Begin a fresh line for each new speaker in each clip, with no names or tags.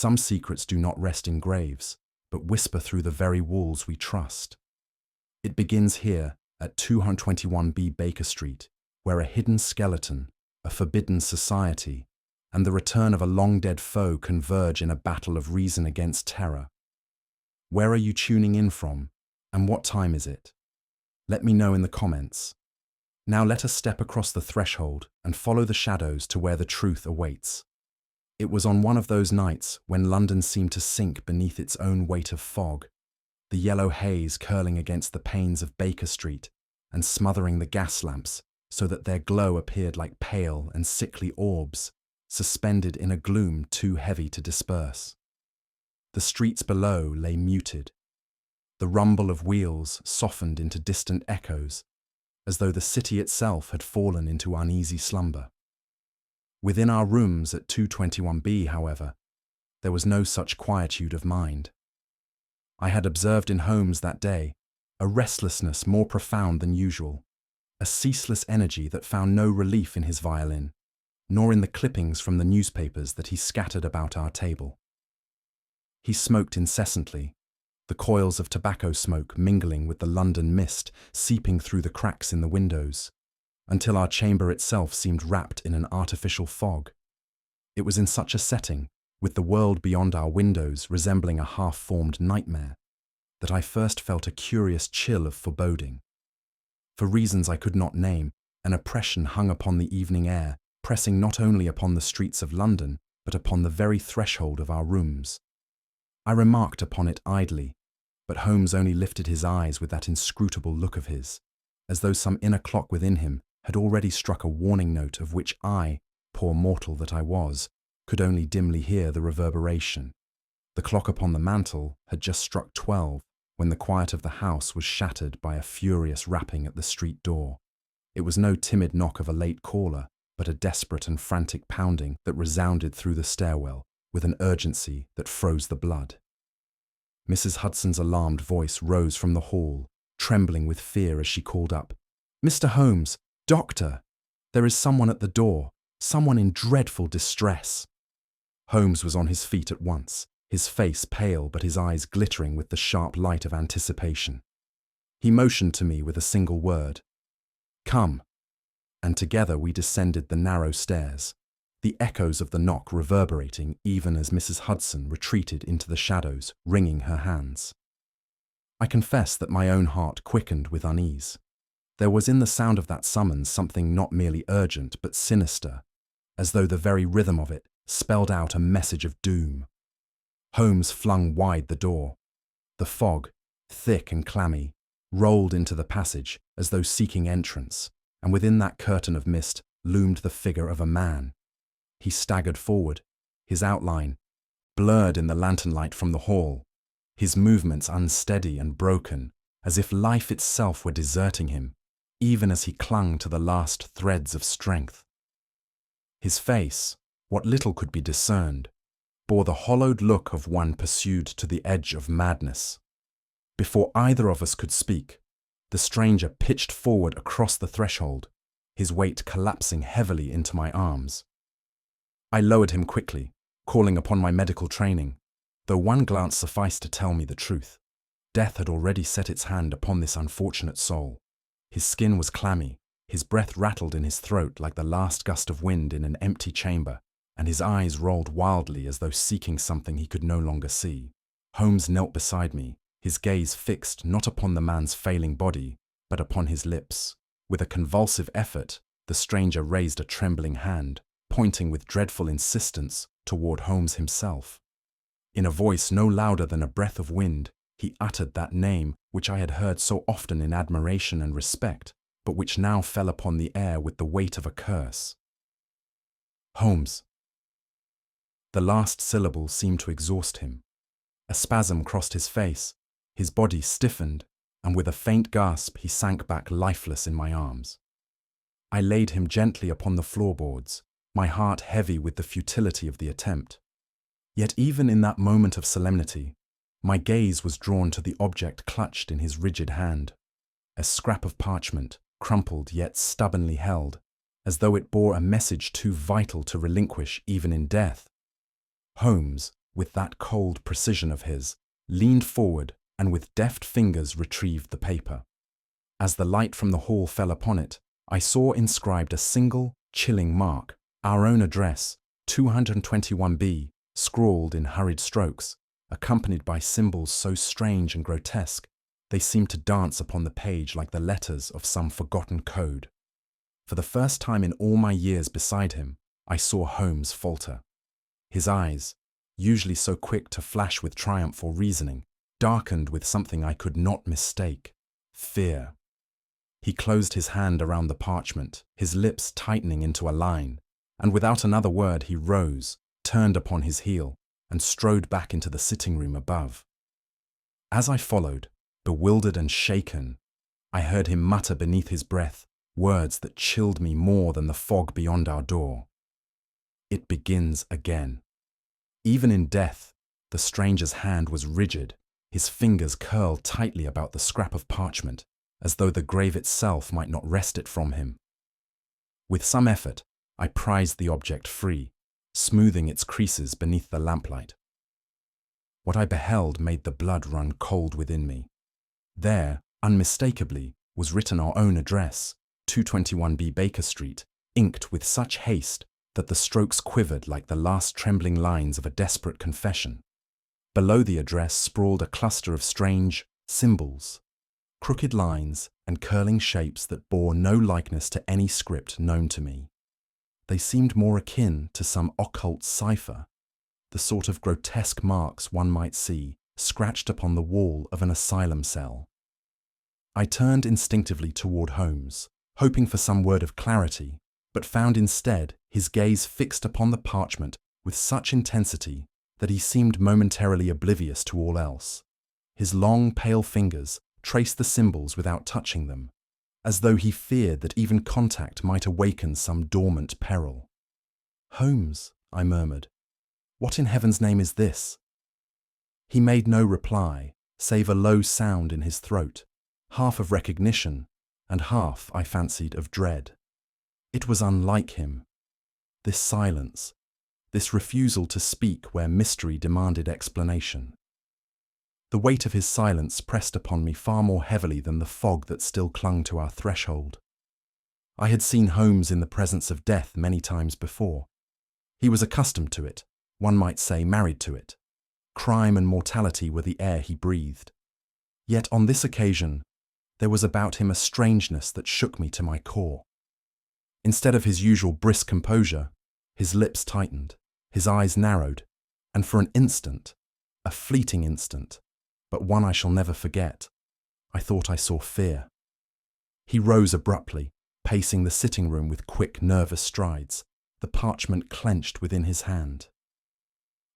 Some secrets do not rest in graves, but whisper through the very walls we trust. It begins here at 221B Baker Street, where a hidden skeleton, a forbidden society, and the return of a long-dead foe converge in a battle of reason against terror. Where are you tuning in from, and what time is it? Let me know in the comments. Now let us step across the threshold and follow the shadows to where the truth awaits. It was on one of those nights when London seemed to sink beneath its own weight of fog, the yellow haze curling against the panes of Baker Street and smothering the gas lamps so that their glow appeared like pale and sickly orbs, suspended in a gloom too heavy to disperse. The streets below lay muted. The rumble of wheels softened into distant echoes, as though the city itself had fallen into uneasy slumber. Within our rooms at 221B, however, there was no such quietude of mind. I had observed in Holmes that day a restlessness more profound than usual, a ceaseless energy that found no relief in his violin, nor in the clippings from the newspapers that he scattered about our table. He smoked incessantly, the coils of tobacco smoke mingling with the London mist seeping through the cracks in the windows, until our chamber itself seemed wrapped in an artificial fog. It was in such a setting, with the world beyond our windows resembling a half-formed nightmare, that I first felt a curious chill of foreboding. For reasons I could not name, an oppression hung upon the evening air, pressing not only upon the streets of London, but upon the very threshold of our rooms. I remarked upon it idly, but Holmes only lifted his eyes with that inscrutable look of his, as though some inner clock within him had already struck a warning note of which I, poor mortal that I was, could only dimly hear the reverberation. The clock upon the mantel had just struck 12 when the quiet of the house was shattered by a furious rapping at the street door. It was no timid knock of a late caller, but a desperate and frantic pounding that resounded through the stairwell with an urgency that froze the blood. Mrs. Hudson's alarmed voice rose from the hall, trembling with fear as she called up, "Mr. Holmes, doctor! There is someone at the door, someone in dreadful distress." Holmes was on his feet at once, his face pale but his eyes glittering with the sharp light of anticipation. He motioned to me with a single word, "Come," and together we descended the narrow stairs, the echoes of the knock reverberating even as Mrs. Hudson retreated into the shadows, wringing her hands. I confess that my own heart quickened with unease. There was in the sound of that summons something not merely urgent but sinister, as though the very rhythm of it spelled out a message of doom. Holmes flung wide the door. The fog, thick and clammy, rolled into the passage as though seeking entrance, and within that curtain of mist loomed the figure of a man. He staggered forward, his outline blurred in the lantern light from the hall, his movements unsteady and broken, as if life itself were deserting him, even as he clung to the last threads of strength. His face, what little could be discerned, bore the hollowed look of one pursued to the edge of madness. Before either of us could speak, the stranger pitched forward across the threshold, his weight collapsing heavily into my arms. I lowered him quickly, calling upon my medical training, though one glance sufficed to tell me the truth. Death had already set its hand upon this unfortunate soul. His skin was clammy, his breath rattled in his throat like the last gust of wind in an empty chamber, and his eyes rolled wildly as though seeking something he could no longer see. Holmes knelt beside me, his gaze fixed not upon the man's failing body, but upon his lips. With a convulsive effort, the stranger raised a trembling hand, pointing with dreadful insistence toward Holmes himself. In a voice no louder than a breath of wind, he uttered that name which I had heard so often in admiration and respect, but which now fell upon the air with the weight of a curse. Holmes. The last syllable seemed to exhaust him. A spasm crossed his face, his body stiffened, and with a faint gasp he sank back lifeless in my arms. I laid him gently upon the floorboards, my heart heavy with the futility of the attempt. Yet even in that moment of solemnity, my gaze was drawn to the object clutched in his rigid hand, a scrap of parchment, crumpled yet stubbornly held, as though it bore a message too vital to relinquish even in death. Holmes, with that cold precision of his, leaned forward and with deft fingers retrieved the paper. As the light from the hall fell upon it, I saw inscribed a single, chilling mark, our own address, 221B, scrawled in hurried strokes, accompanied by symbols so strange and grotesque, they seemed to dance upon the page like the letters of some forgotten code. For the first time in all my years beside him, I saw Holmes falter. His eyes, usually so quick to flash with triumph or reasoning, darkened with something I could not mistake: fear. He closed his hand around the parchment, his lips tightening into a line, and without another word he rose, turned upon his heel, and strode back into the sitting room above. As I followed, bewildered and shaken, I heard him mutter beneath his breath words that chilled me more than the fog beyond our door. It begins again. Even in death, the stranger's hand was rigid, his fingers curled tightly about the scrap of parchment, as though the grave itself might not wrest it from him. With some effort, I prized the object free, smoothing its creases beneath the lamplight. What I beheld made the blood run cold within me. There, unmistakably, was written our own address, 221B Baker Street, inked with such haste that the strokes quivered like the last trembling lines of a desperate confession. Below the address sprawled a cluster of strange symbols, crooked lines and curling shapes that bore no likeness to any script known to me. They seemed more akin to some occult cipher, the sort of grotesque marks one might see scratched upon the wall of an asylum cell. I turned instinctively toward Holmes, hoping for some word of clarity, but found instead his gaze fixed upon the parchment with such intensity that he seemed momentarily oblivious to all else. His long, pale fingers traced the symbols without touching them, as though he feared that even contact might awaken some dormant peril. "Holmes," I murmured, "what in heaven's name is this?" He made no reply, save a low sound in his throat, half of recognition, and half, I fancied, of dread. It was unlike him. This silence, this refusal to speak where mystery demanded explanation. The weight of his silence pressed upon me far more heavily than the fog that still clung to our threshold. I had seen Holmes in the presence of death many times before. He was accustomed to it, one might say married to it. Crime and mortality were the air he breathed. Yet on this occasion, there was about him a strangeness that shook me to my core. Instead of his usual brisk composure, his lips tightened, his eyes narrowed, and for an instant, a fleeting instant, but one I shall never forget, I thought I saw fear. He rose abruptly, pacing the sitting room with quick, nervous strides, the parchment clenched within his hand.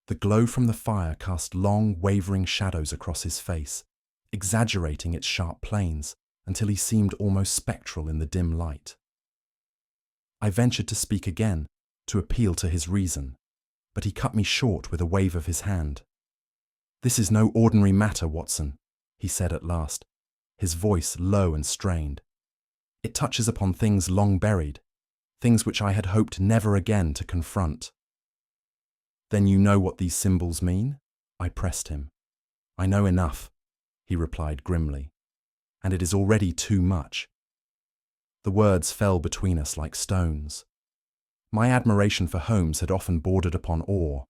The glow from the fire cast long, wavering shadows across his face, exaggerating its sharp planes until he seemed almost spectral in the dim light. I ventured to speak again, to appeal to his reason, but he cut me short with a wave of his hand. "This is no ordinary matter, Watson," he said at last, his voice low and strained. "It touches upon things long buried, things which I had hoped never again to confront." "Then you know what these symbols mean?" I pressed him. "I know enough," he replied grimly, "and it is already too much." The words fell between us like stones. My admiration for Holmes had often bordered upon awe,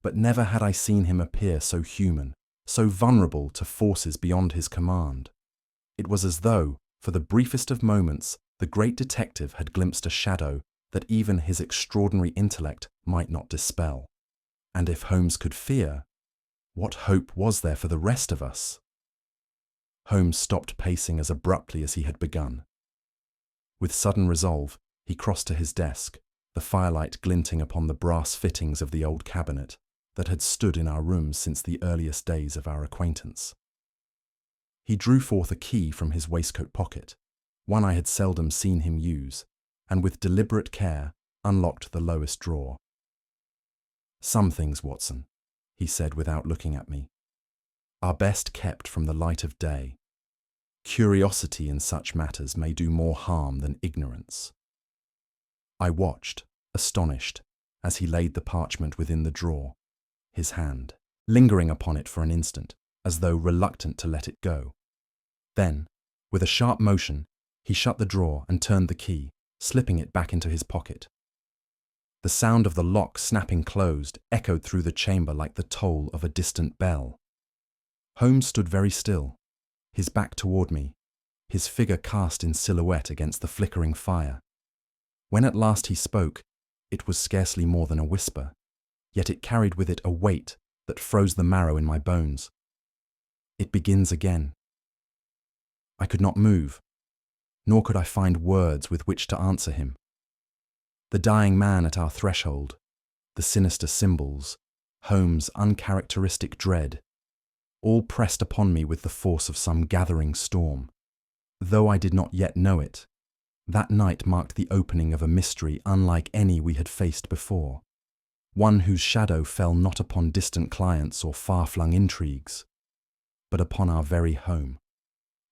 but never had I seen him appear so human, so vulnerable to forces beyond his command. It was as though, for the briefest of moments, the great detective had glimpsed a shadow that even his extraordinary intellect might not dispel. And if Holmes could fear, what hope was there for the rest of us? Holmes stopped pacing as abruptly as he had begun. With sudden resolve, he crossed to his desk, the firelight glinting upon the brass fittings of the old cabinet that had stood in our rooms since the earliest days of our acquaintance. He drew forth a key from his waistcoat pocket, one I had seldom seen him use, and with deliberate care unlocked the lowest drawer. "Some things, Watson," he said without looking at me, "are best kept from the light of day. Curiosity in such matters may do more harm than ignorance." I watched, astonished, as he laid the parchment within the drawer, his hand, lingering upon it for an instant, as though reluctant to let it go. Then, with a sharp motion, he shut the drawer and turned the key, slipping it back into his pocket. The sound of the lock snapping closed echoed through the chamber like the toll of a distant bell. Holmes stood very still, his back toward me, his figure cast in silhouette against the flickering fire. When at last he spoke, it was scarcely more than a whisper, yet it carried with it a weight that froze the marrow in my bones. "It begins again." I could not move, nor could I find words with which to answer him. The dying man at our threshold, the sinister symbols, Holmes' uncharacteristic dread, all pressed upon me with the force of some gathering storm. Though I did not yet know it, that night marked the opening of a mystery unlike any we had faced before, one whose shadow fell not upon distant clients or far-flung intrigues, but upon our very home.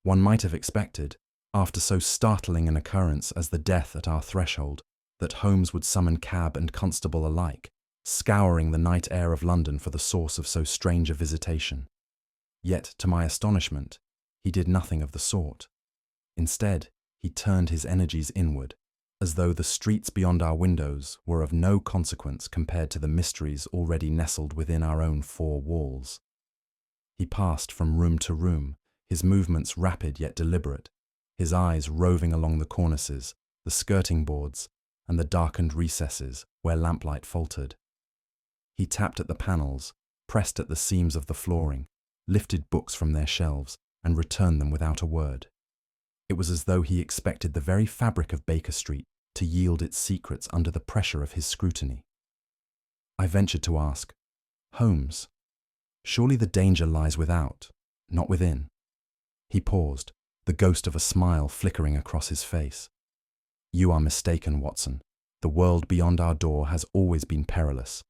One might have expected, after so startling an occurrence as the death at our threshold, that Holmes would summon cab and constable alike, scouring the night air of London for the source of so strange a visitation. Yet, to my astonishment, he did nothing of the sort. Instead, he turned his energies inward, as though the streets beyond our windows were of no consequence compared to the mysteries already nestled within our own four walls. He passed from room to room, his movements rapid yet deliberate, his eyes roving along the cornices, the skirting boards, and the darkened recesses where lamplight faltered. He tapped at the panels, pressed at the seams of the flooring, lifted books from their shelves, and returned them without a word. It was as though he expected the very fabric of Baker Street to yield its secrets under the pressure of his scrutiny. I ventured to ask, "Holmes, surely the danger lies without, not within?" He paused, the ghost of a smile flickering across his face. "You are mistaken, Watson. The world beyond our door has always been perilous,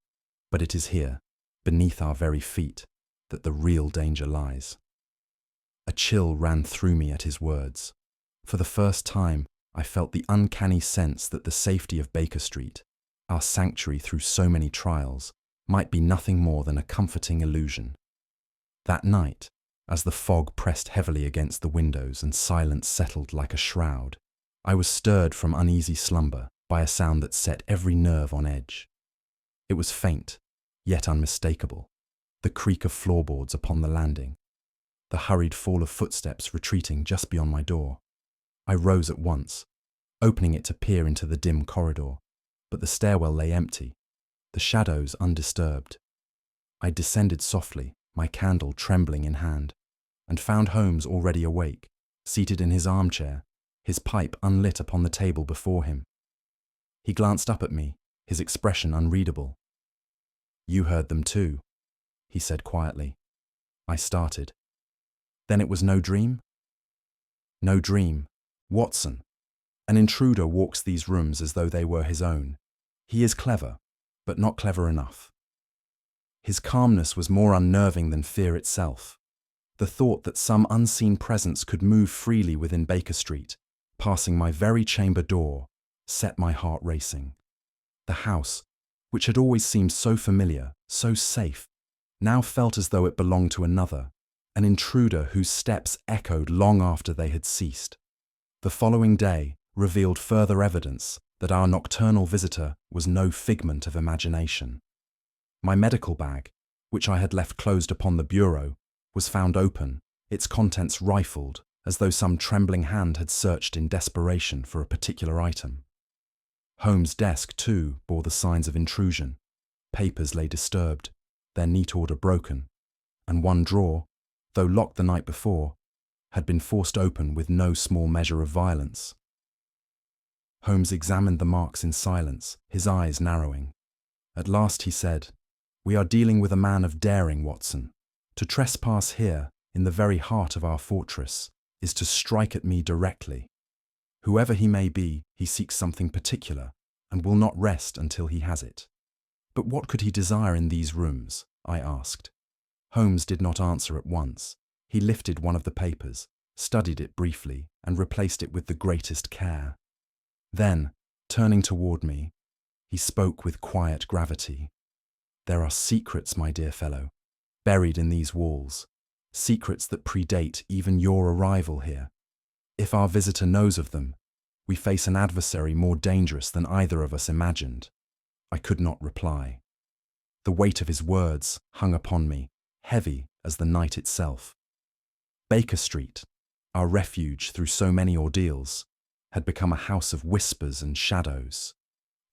but it is here, beneath our very feet, that the real danger lies." A chill ran through me at his words. For the first time, I felt the uncanny sense that the safety of Baker Street, our sanctuary through so many trials, might be nothing more than a comforting illusion. That night, as the fog pressed heavily against the windows and silence settled like a shroud, I was stirred from uneasy slumber by a sound that set every nerve on edge. It was faint, yet unmistakable, the creak of floorboards upon the landing, the hurried fall of footsteps retreating just beyond my door. I rose at once, opening it to peer into the dim corridor, but the stairwell lay empty, the shadows undisturbed. I descended softly, my candle trembling in hand, and found Holmes already awake, seated in his armchair, his pipe unlit upon the table before him. He glanced up at me, his expression unreadable. "You heard them too," he said quietly. I started. "Then it was no dream?" "No dream. Watson. An intruder walks these rooms as though they were his own. He is clever, but not clever enough." His calmness was more unnerving than fear itself. The thought that some unseen presence could move freely within Baker Street, passing my very chamber door, set my heart racing. The house, which had always seemed so familiar, so safe, now felt as though it belonged to another, an intruder whose steps echoed long after they had ceased. The following day revealed further evidence that our nocturnal visitor was no figment of imagination. My medical bag, which I had left closed upon the bureau, was found open, its contents rifled, as though some trembling hand had searched in desperation for a particular item. Holmes' desk, too, bore the signs of intrusion. Papers lay disturbed, their neat order broken, and one drawer, though locked the night before, had been forced open with no small measure of violence. Holmes examined the marks in silence, his eyes narrowing. At last he said, "We are dealing with a man of daring, Watson. To trespass here, in the very heart of our fortress, is to strike at me directly. Whoever he may be, he seeks something particular, and will not rest until he has it." "But what could he desire in these rooms?" I asked. Holmes did not answer at once. He lifted one of the papers, studied it briefly, and replaced it with the greatest care. Then, turning toward me, he spoke with quiet gravity. There are secrets, my dear fellow, buried in these walls, secrets that predate even your arrival here. If our visitor knows of them, we face an adversary more dangerous than either of us imagined. I could not reply. The weight of his words hung upon me, heavy as the night itself. Baker Street, our refuge through so many ordeals, had become a house of whispers and shadows,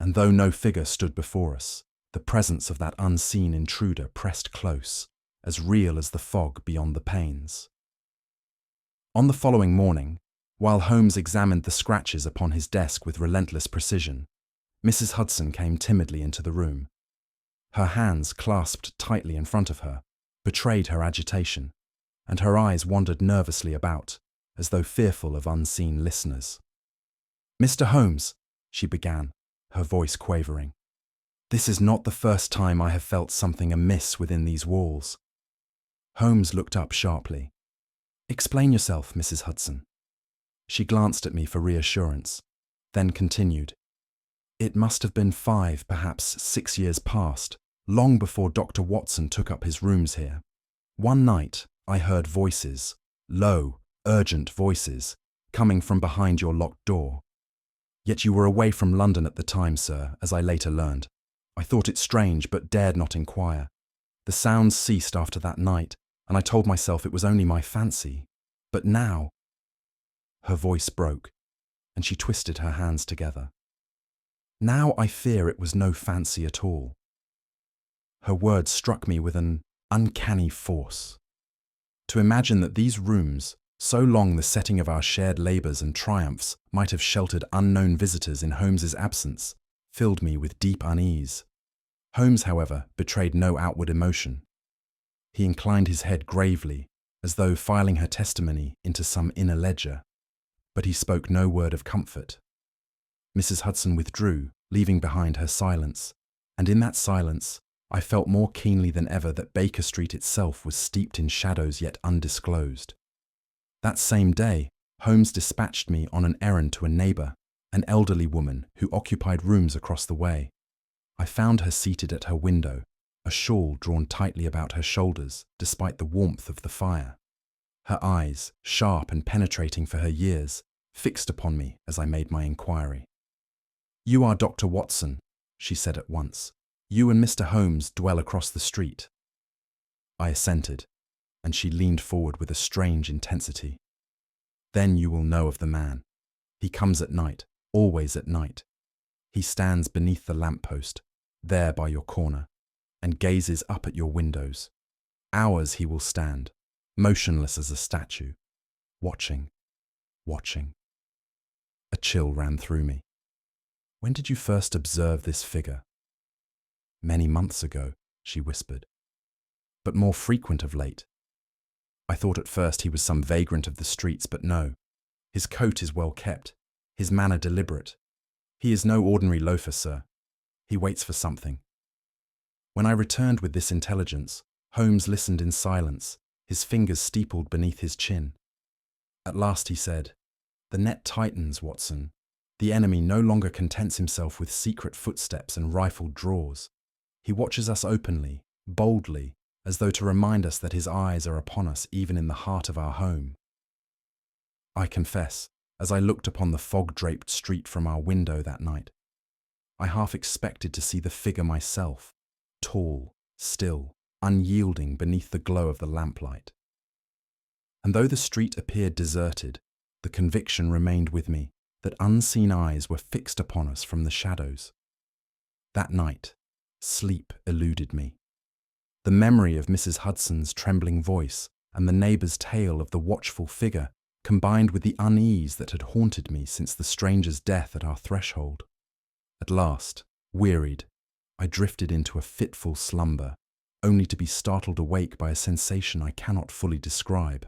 and though no figure stood before us, the presence of that unseen intruder pressed close, as real as the fog beyond the panes. On the following morning, while Holmes examined the scratches upon his desk with relentless precision, Mrs. Hudson came timidly into the room. Her hands, clasped tightly in front of her, betrayed her agitation, and her eyes wandered nervously about, as though fearful of unseen listeners. "Mr. Holmes," she began, her voice quavering, "this is not the first time I have felt something amiss within these walls." Holmes looked up sharply. "Explain yourself, Mrs. Hudson." She glanced at me for reassurance, then continued, "It must have been 5, perhaps 6 years past, long before Dr. Watson took up his rooms here. One night, I heard voices, low, urgent voices, coming from behind your locked door. Yet you were away from London at the time, sir, as I later learned. I thought it strange, but dared not inquire. The sounds ceased after that night, and I told myself it was only my fancy. But now—" Her voice broke, and she twisted her hands together. "Now I fear it was no fancy at all." Her words struck me with an uncanny force. To imagine that these rooms, so long the setting of our shared labours and triumphs, might have sheltered unknown visitors in Holmes's absence, filled me with deep unease. Holmes, however, betrayed no outward emotion. He inclined his head gravely, as though filing her testimony into some inner ledger, but he spoke no word of comfort. Mrs. Hudson withdrew, leaving behind her silence, and in that silence I felt more keenly than ever that Baker Street itself was steeped in shadows yet undisclosed. That same day, Holmes dispatched me on an errand to a neighbour, an elderly woman who occupied rooms across the way. I found her seated at her window, a shawl drawn tightly about her shoulders despite the warmth of the fire. Her eyes, sharp and penetrating for her years, fixed upon me as I made my inquiry. "You are Dr. Watson," she said at once. "You and Mr. Holmes dwell across the street." I assented, and she leaned forward with a strange intensity. "Then you will know of the man. He comes at night, always at night. He stands beneath the lamppost, there by your corner, and gazes up at your windows. Hours he will stand, motionless as a statue, watching, watching." A chill ran through me. "When did you first observe this figure?" "Many months ago," she whispered, "but more frequent of late. I thought at first he was some vagrant of the streets, but no. His coat is well kept, his manner deliberate. He is no ordinary loafer, sir. He waits for something." When I returned with this intelligence, Holmes listened in silence, his fingers steepled beneath his chin. At last he said, "The net tightens, Watson. The enemy no longer contents himself with secret footsteps and rifled drawers. He watches us openly, boldly, as though to remind us that his eyes are upon us even in the heart of our home." I confess, as I looked upon the fog-draped street from our window that night, I half expected to see the figure myself, tall, still, unyielding beneath the glow of the lamplight. And though the street appeared deserted, the conviction remained with me that unseen eyes were fixed upon us from the shadows. That night, sleep eluded me. The memory of Mrs. Hudson's trembling voice and the neighbour's tale of the watchful figure combined with the unease that had haunted me since the stranger's death at our threshold. At last, wearied, I drifted into a fitful slumber, only to be startled awake by a sensation I cannot fully describe.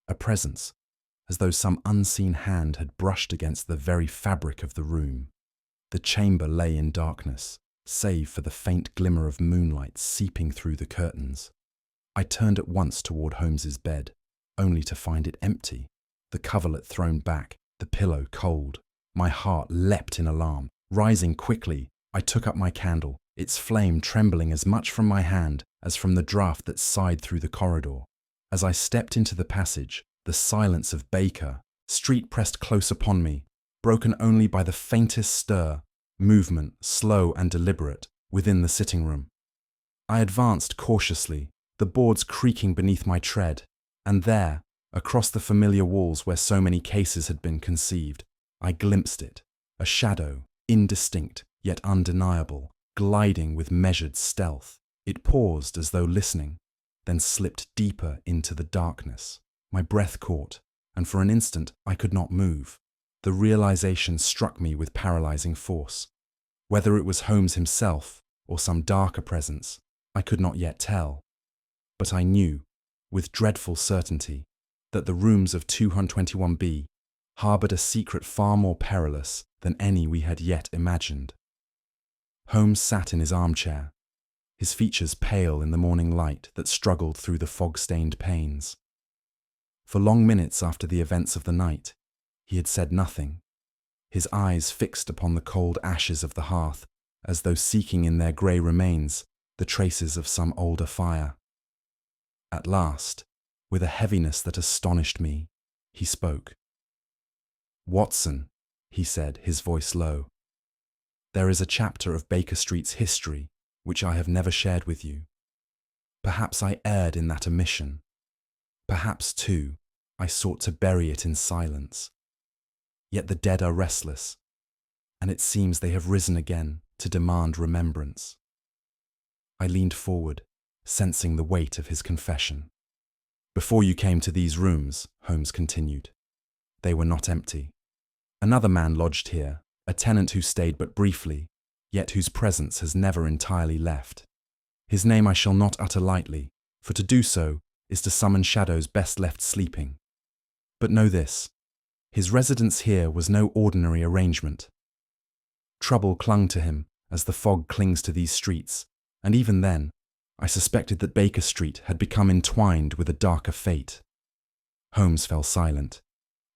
A presence, as though some unseen hand had brushed against the very fabric of the room. The chamber lay in darkness, save for the faint glimmer of moonlight seeping through the curtains. I turned at once toward Holmes's bed, only to find it empty, the coverlet thrown back, the pillow cold. My heart leapt in alarm. Rising quickly, I took up my candle its flame trembling as much from my hand as from the draught that sighed through the corridor. As I stepped into the passage, the silence of Baker Street pressed close upon me, broken only by the faintest stir, movement, slow and deliberate, within the sitting room. I advanced cautiously, the boards creaking beneath my tread, and there, across the familiar walls where so many cases had been conceived, I glimpsed it, a shadow, indistinct yet undeniable, gliding with measured stealth. It paused as though listening, then slipped deeper into the darkness. My breath caught, and for an instant I could not move. The realization struck me with paralyzing force. Whether it was Holmes himself or some darker presence, I could not yet tell. But I knew, with dreadful certainty, that the rooms of 221B harbored a secret far more perilous than any we had yet imagined. Holmes sat in his armchair, his features pale in the morning light that struggled through the fog-stained panes. For long minutes after the events of the night, he had said nothing, his eyes fixed upon the cold ashes of the hearth, as though seeking in their grey remains the traces of some older fire. At last, with a heaviness that astonished me, he spoke. "Watson," he said, his voice low, "there is a chapter of Baker Street's history which I have never shared with you. Perhaps I erred in that omission. Perhaps, too, I sought to bury it in silence. Yet the dead are restless, and it seems they have risen again to demand remembrance." I leaned forward, sensing the weight of his confession. "Before you came to these rooms," Holmes continued, "they were not empty. Another man lodged here, a tenant who stayed but briefly, yet whose presence has never entirely left. His name I shall not utter lightly, for to do so is to summon shadows best left sleeping. But know this, his residence here was no ordinary arrangement. Trouble clung to him as the fog clings to these streets, and even then, I suspected that Baker Street had become entwined with a darker fate." Holmes fell silent,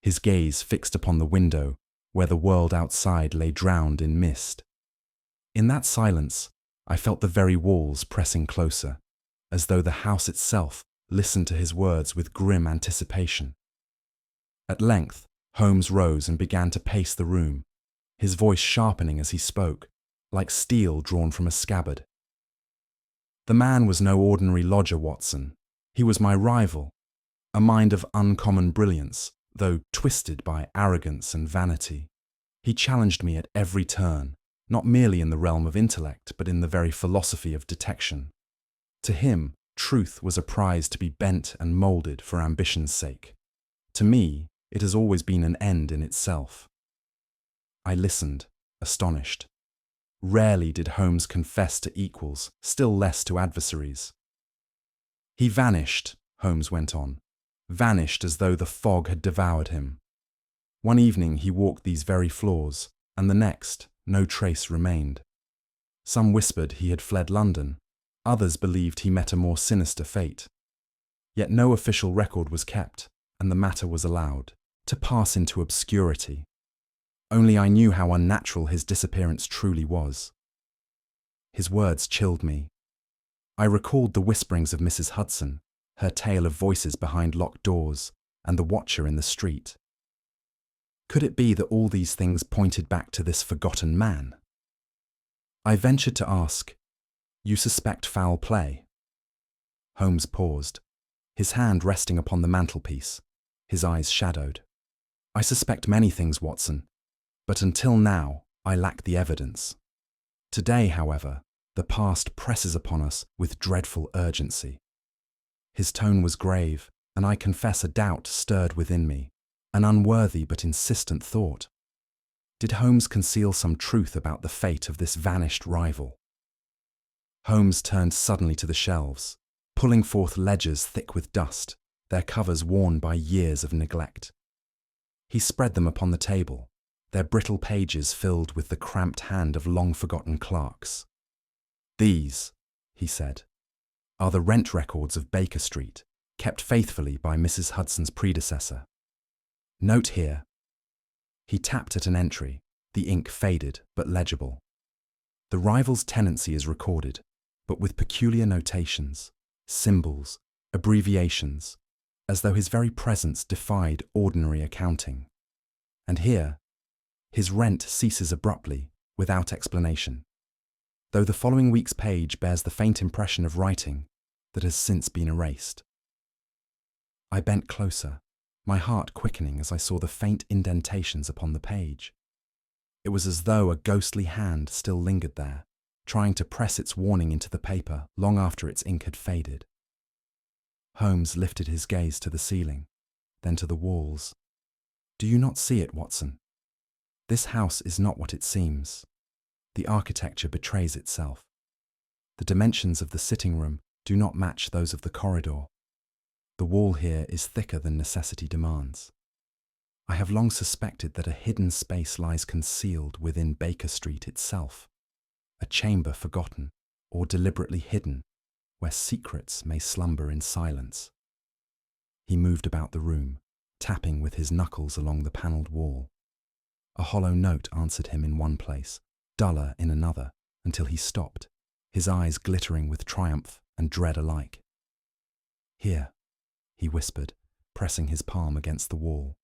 his gaze fixed upon the window where the world outside lay drowned in mist. In that silence, I felt the very walls pressing closer, as though the house itself listened to his words with grim anticipation. At length, Holmes rose and began to pace the room, his voice sharpening as he spoke, like steel drawn from a scabbard. "The man was no ordinary lodger, Watson. He was my rival, a mind of uncommon brilliance, though twisted by arrogance and vanity. He challenged me at every turn, not merely in the realm of intellect, but in the very philosophy of detection. To him, truth was a prize to be bent and moulded for ambition's sake. To me, it has always been an end in itself." I listened, astonished. Rarely did Holmes confess to equals, still less to adversaries. "He vanished," Holmes went on, "vanished as though the fog had devoured him. One evening he walked these very floors, and the next, no trace remained. Some whispered he had fled London, others believed he met a more sinister fate. Yet no official record was kept, and the matter was allowed to pass into obscurity. Only I knew how unnatural his disappearance truly was." His words chilled me. I recalled the whisperings of Mrs. Hudson, her tale of voices behind locked doors, and the watcher in the street. Could it be that all these things pointed back to this forgotten man? I ventured to ask, "You suspect foul play?" Holmes paused, his hand resting upon the mantelpiece, his eyes shadowed. "I suspect many things, Watson, but until now I lack the evidence. Today, however, the past presses upon us with dreadful urgency." His tone was grave, and I confess a doubt stirred within me, an unworthy but insistent thought. Did Holmes conceal some truth about the fate of this vanished rival? Holmes turned suddenly to the shelves, pulling forth ledgers thick with dust, their covers worn by years of neglect. He spread them upon the table, their brittle pages filled with the cramped hand of long-forgotten clerks. "These," he said, "are the rent records of Baker Street, kept faithfully by Mrs. Hudson's predecessor. Note here." He tapped at an entry, the ink faded but legible. "The The rival's tenancy is recorded, but with peculiar notations, symbols, abbreviations, as though his very presence defied ordinary accounting. And here, his rent ceases abruptly, without explanation, though the following week's page bears the faint impression of writing that has since been erased. I bent closer, my heart quickening as I saw the faint indentations upon the page. It was as though a ghostly hand still lingered there, trying to press its warning into the paper long after its ink had faded. Holmes lifted his gaze to the ceiling, then to the walls. "Do you not see it, Watson? This house is not what it seems. The architecture betrays itself. The dimensions of the sitting room do not match those of the corridor. The wall here is thicker than necessity demands. I have long suspected that a hidden space lies concealed within Baker Street itself, a chamber forgotten or deliberately hidden, where secrets may slumber in silence." He moved about the room, tapping with his knuckles along the panelled wall. A hollow note answered him in one place, duller in another, until he stopped, his eyes glittering with triumph and dread alike. "Here," he whispered, pressing his palm against the wall.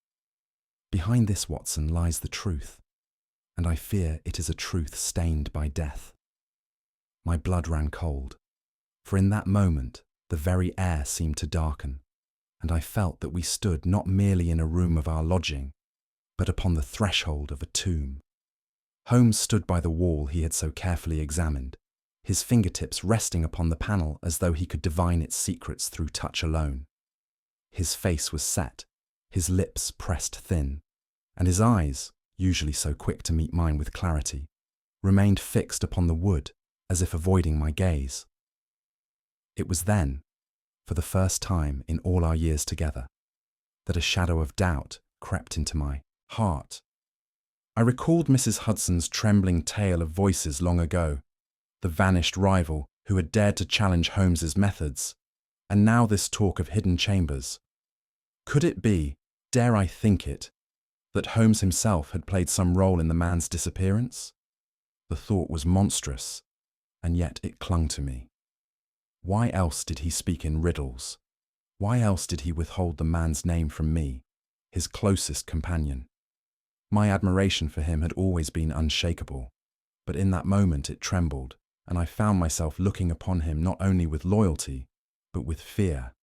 "Behind this, Watson, lies the truth, and I fear it is a truth stained by death." My blood ran cold, for in that moment the very air seemed to darken, and I felt that we stood not merely in a room of our lodging, but upon the threshold of a tomb. Holmes stood by the wall he had so carefully examined, his fingertips resting upon the panel as though he could divine its secrets through touch alone. His face was set, his lips pressed thin, and his eyes, usually so quick to meet mine with clarity, remained fixed upon the wood as if avoiding my gaze. It was then, for the first time in all our years together, that a shadow of doubt crept into my heart. I recalled Mrs. Hudson's trembling tale of voices long ago, the vanished rival who had dared to challenge Holmes's methods, and now this talk of hidden chambers. Could it be, dare I think it, that Holmes himself had played some role in the man's disappearance? The thought was monstrous, and yet it clung to me. Why else did he speak in riddles? Why else did he withhold the man's name from me, his closest companion? My admiration for him had always been unshakable, but in that moment it trembled, and I found myself looking upon him not only with loyalty, but with fear.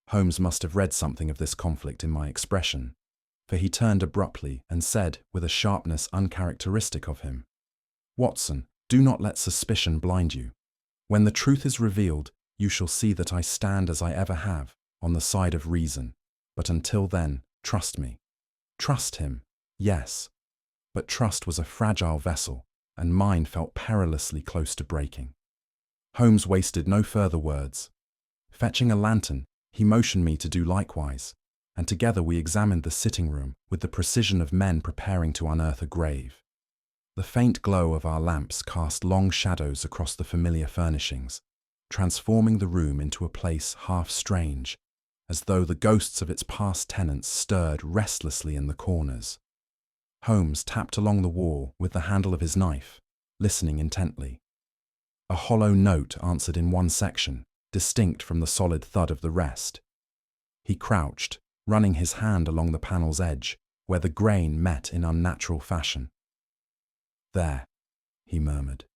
Holmes must have read something of this conflict in my expression, for he turned abruptly and said with a sharpness uncharacteristic of him, "Watson, do not let suspicion blind you. When the truth is revealed, you shall see that I stand as I ever have, on the side of reason, but until then, trust me." Trust him, yes, but trust was a fragile vessel, and mine felt perilously close to breaking. Holmes wasted no further words. Fetching a lantern, he motioned me to do likewise, and together we examined the sitting room with the precision of men preparing to unearth a grave. The faint glow of our lamps cast long shadows across the familiar furnishings, transforming the room into a place half strange, as though the ghosts of its past tenants stirred restlessly in the corners. Holmes tapped along the wall with the handle of his knife, listening intently. A hollow note answered in one section, distinct from the solid thud of the rest. He crouched, running his hand along the panel's edge, where the grain met in unnatural fashion. "There," he murmured.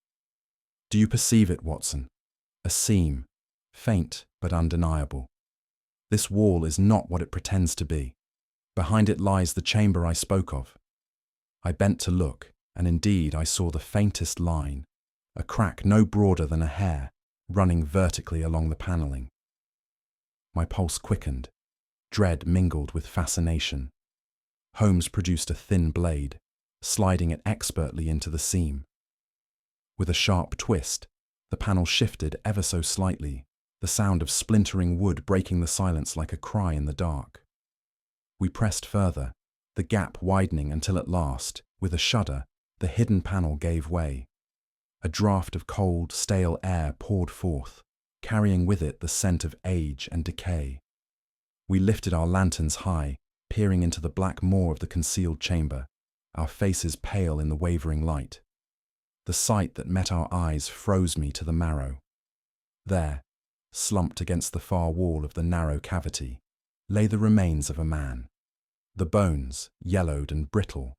"Do you perceive it, Watson? A seam, faint but undeniable. This wall is not what it pretends to be. Behind it lies the chamber I spoke of." I bent to look, and indeed I saw the faintest line, a crack no broader than a hair, running vertically along the panelling. My pulse quickened, dread mingled with fascination. Holmes produced a thin blade, sliding it expertly into the seam. With a sharp twist, the panel shifted ever so slightly, the sound of splintering wood breaking the silence like a cry in the dark. We pressed further, the gap widening until at last, with a shudder, the hidden panel gave way. A draught of cold, stale air poured forth, carrying with it the scent of age and decay. We lifted our lanterns high, peering into the black maw of the concealed chamber, our faces pale in the wavering light. The sight that met our eyes froze me to the marrow. There, slumped against the far wall of the narrow cavity, lay the remains of a man. The bones, yellowed and brittle,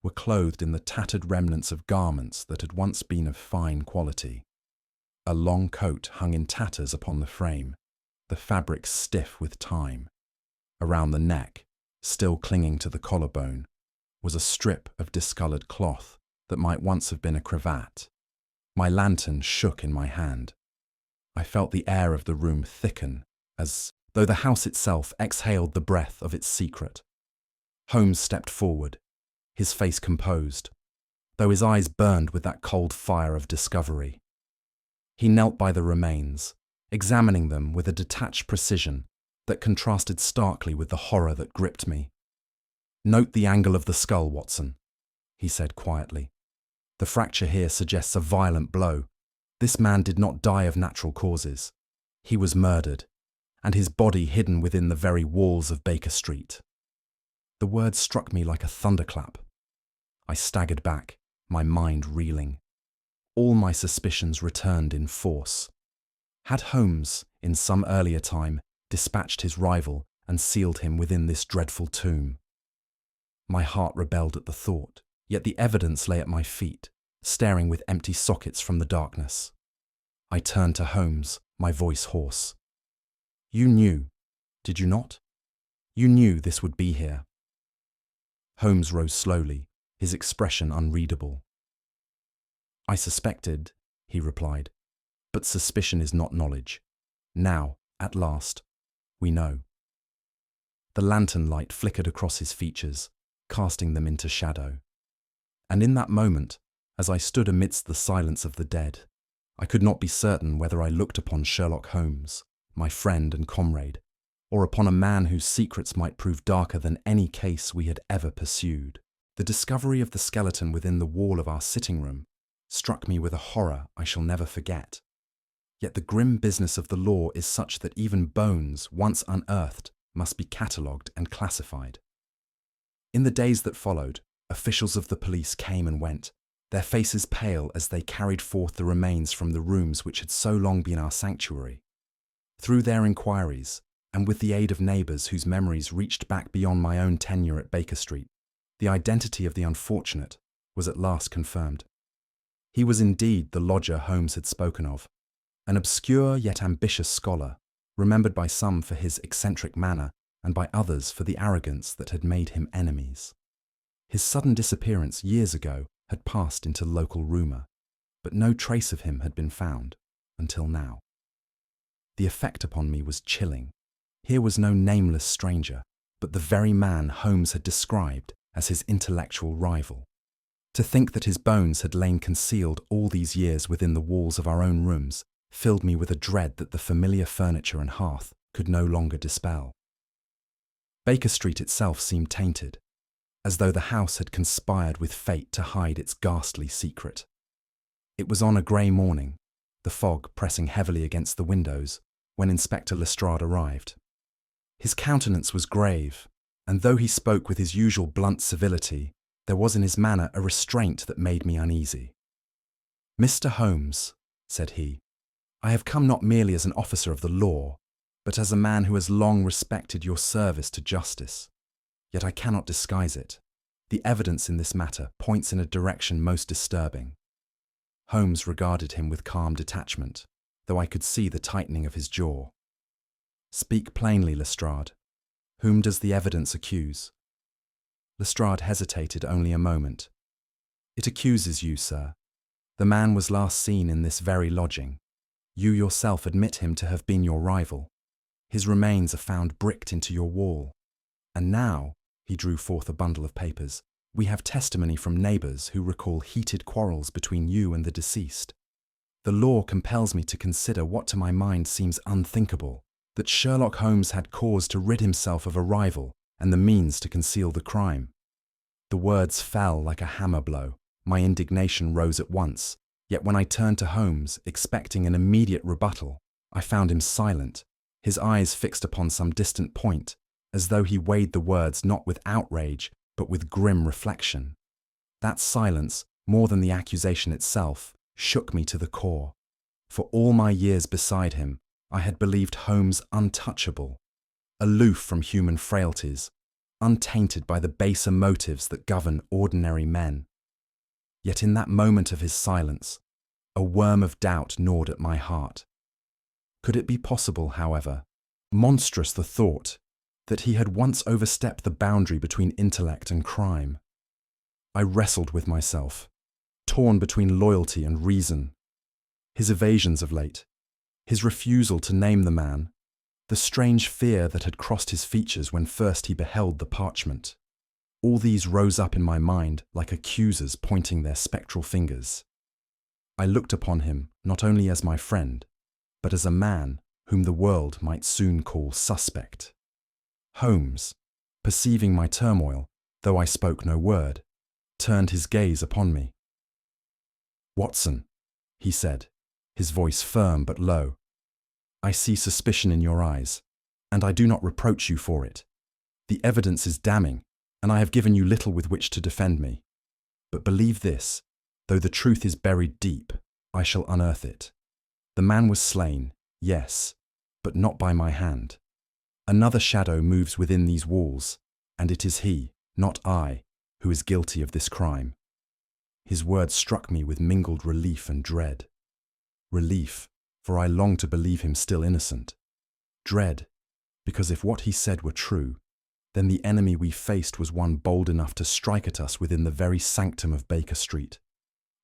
were clothed in the tattered remnants of garments that had once been of fine quality. A long coat hung in tatters upon the frame, the fabric stiff with time. Around the neck, still clinging to the collarbone, was a strip of discoloured cloth that might once have been a cravat. My lantern shook in my hand. I felt the air of the room thicken, as though the house itself exhaled the breath of its secret. Holmes stepped forward, his face composed, though his eyes burned with that cold fire of discovery. He knelt by the remains, examining them with a detached precision that contrasted starkly with the horror that gripped me. "Note the angle of the skull, Watson," he said quietly. "The fracture here suggests a violent blow. This man did not die of natural causes. He was murdered, and his body hidden within the very walls of Baker Street." The words struck me like a thunderclap. I staggered back, my mind reeling. All my suspicions returned in force. Had Holmes, in some earlier time, dispatched his rival and sealed him within this dreadful tomb? My heart rebelled at the thought, yet the evidence lay at my feet, staring with empty sockets from the darkness. I turned to Holmes, my voice hoarse. "You knew, did you not? You knew this would be here." Holmes rose slowly, his expression unreadable. "I suspected," he replied, "but suspicion is not knowledge. Now, at last, we know." The lantern light flickered across his features, casting them into shadow. And in that moment, as I stood amidst the silence of the dead, I could not be certain whether I looked upon Sherlock Holmes, my friend and comrade, or upon a man whose secrets might prove darker than any case we had ever pursued. The discovery of the skeleton within the wall of our sitting room struck me with a horror I shall never forget. Yet the grim business of the law is such that even bones, once unearthed, must be catalogued and classified. In the days that followed, officials of the police came and went, their faces pale as they carried forth the remains from the rooms which had so long been our sanctuary. Through their inquiries, and with the aid of neighbours whose memories reached back beyond my own tenure at Baker Street, the identity of the unfortunate was at last confirmed. He was indeed the lodger Holmes had spoken of, an obscure yet ambitious scholar, remembered by some for his eccentric manner and by others for the arrogance that had made him enemies. His sudden disappearance years ago had passed into local rumour, but no trace of him had been found until now. The effect upon me was chilling. Here was no nameless stranger, but the very man Holmes had described as his intellectual rival. To think that his bones had lain concealed all these years within the walls of our own rooms filled me with a dread that the familiar furniture and hearth could no longer dispel. Baker Street itself seemed tainted, as though the house had conspired with fate to hide its ghastly secret. It was on a grey morning, the fog pressing heavily against the windows, when Inspector Lestrade arrived. His countenance was grave, and though he spoke with his usual blunt civility, there was in his manner a restraint that made me uneasy. "Mr. Holmes," said he, "I have come not merely as an officer of the law, but as a man who has long respected your service to justice. Yet I cannot disguise it. The evidence in this matter points in a direction most disturbing." Holmes regarded him with calm detachment, though I could see the tightening of his jaw. "Speak plainly, Lestrade. Whom does the evidence accuse?" Lestrade hesitated only a moment. "It accuses you, sir. The man was last seen in this very lodging. You yourself admit him to have been your rival. His remains are found bricked into your wall. And now," he drew forth a bundle of papers, "we have testimony from neighbours who recall heated quarrels between you and the deceased. The law compels me to consider what to my mind seems unthinkable, that Sherlock Holmes had cause to rid himself of a rival and the means to conceal the crime." The words fell like a hammer blow. My indignation rose at once, yet when I turned to Holmes, expecting an immediate rebuttal, I found him silent, his eyes fixed upon some distant point, as though he weighed the words not with outrage, but with grim reflection. That silence more than the accusation itself, shook me to the core. For all my years beside him, I had believed Holmes untouchable, aloof from human frailties, untainted by the baser motives that govern ordinary men. Yet in that moment of his silence, a worm of doubt gnawed at my heart. Could it be possible, however, monstrous the thought, that he had once overstepped the boundary between intellect and crime? I wrestled with myself, torn between loyalty and reason. His evasions of late, his refusal to name the man, the strange fear that had crossed his features when first he beheld the parchment. All these rose up in my mind like accusers pointing their spectral fingers. I looked upon him not only as my friend, but as a man whom the world might soon call suspect. Holmes, perceiving my turmoil, though I spoke no word, turned his gaze upon me. "Watson," he said, his voice firm but low, "I see suspicion in your eyes, and I do not reproach you for it. The evidence is damning, and I have given you little with which to defend me. But believe this, though the truth is buried deep, I shall unearth it. The man was slain, yes, but not by my hand. Another shadow moves within these walls, and it is he, not I, who is guilty of this crime." His words struck me with mingled relief and dread. Relief, for I longed to believe him still innocent. Dread, because if what he said were true, then the enemy we faced was one bold enough to strike at us within the very sanctum of Baker Street.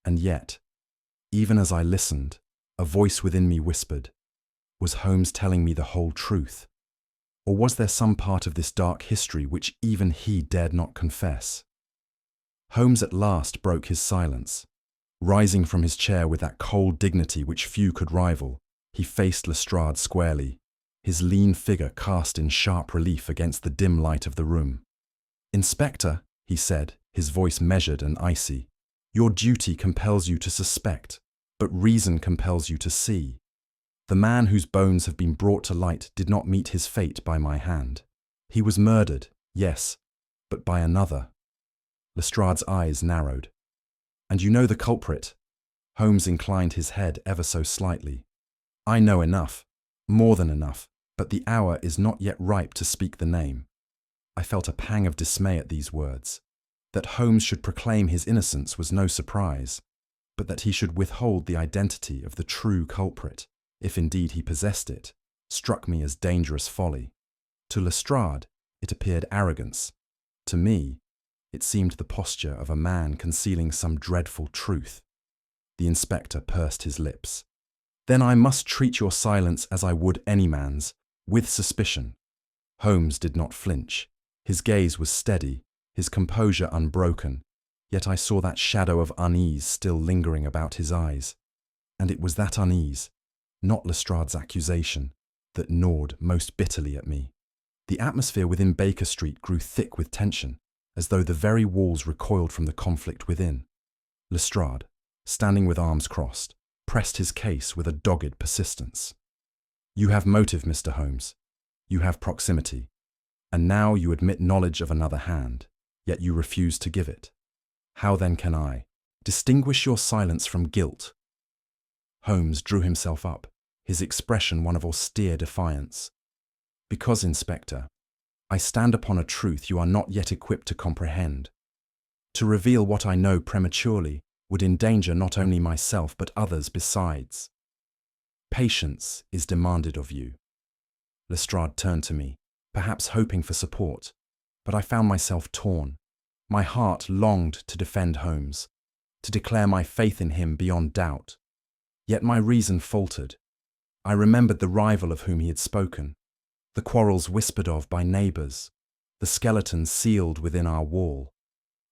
And yet, even as I listened, a voice within me whispered, was Holmes telling me the whole truth? Or was there some part of this dark history which even he dared not confess? Holmes at last broke his silence. Rising from his chair with that cold dignity which few could rival, he faced Lestrade squarely, his lean figure cast in sharp relief against the dim light of the room. "Inspector," he said, his voice measured and icy, "your duty compels you to suspect, but reason compels you to see. The man whose bones have been brought to light did not meet his fate by my hand. He was murdered, yes, but by another." Lestrade's eyes narrowed. "And you know the culprit?" Holmes inclined his head ever so slightly. "I know enough, more than enough, but the hour is not yet ripe to speak the name." I felt a pang of dismay at these words. That Holmes should proclaim his innocence was no surprise, but that he should withhold the identity of the true culprit, if indeed he possessed it, struck me as dangerous folly. To Lestrade, it appeared arrogance. To me, it seemed the posture of a man concealing some dreadful truth. The inspector pursed his lips. "Then I must treat your silence as I would any man's, with suspicion." Holmes did not flinch. His gaze was steady, his composure unbroken, yet I saw that shadow of unease still lingering about his eyes. And it was that unease, not Lestrade's accusation, that gnawed most bitterly at me. The atmosphere within Baker Street grew thick with tension, as though the very walls recoiled from the conflict within. Lestrade, standing with arms crossed, pressed his case with a dogged persistence. "You have motive, Mr. Holmes. You have proximity. And now you admit knowledge of another hand, yet you refuse to give it. How then can I distinguish your silence from guilt?" Holmes drew himself up, his expression one of austere defiance. "Because, Inspector, I stand upon a truth you are not yet equipped to comprehend. To reveal what I know prematurely would endanger not only myself but others besides. Patience is demanded of you." Lestrade turned to me, perhaps hoping for support, but I found myself torn. My heart longed to defend Holmes, to declare my faith in him beyond doubt. Yet my reason faltered. I remembered the rival of whom he had spoken, the quarrels whispered of by neighbours, the skeleton sealed within our wall.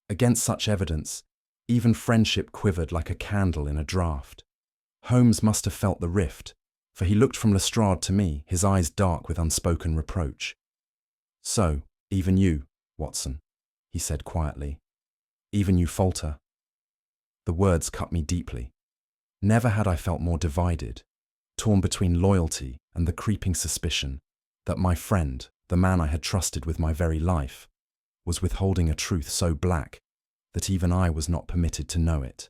Against such evidence, even friendship quivered like a candle in a draught. Holmes must have felt the rift, for he looked from Lestrade to me, his eyes dark with unspoken reproach. "So, even you, Watson," he said quietly, "even you falter." The words cut me deeply. Never had I felt more divided, torn between loyalty and the creeping suspicion that my friend, the man I had trusted with my very life, was withholding a truth so black that even I was not permitted to know it.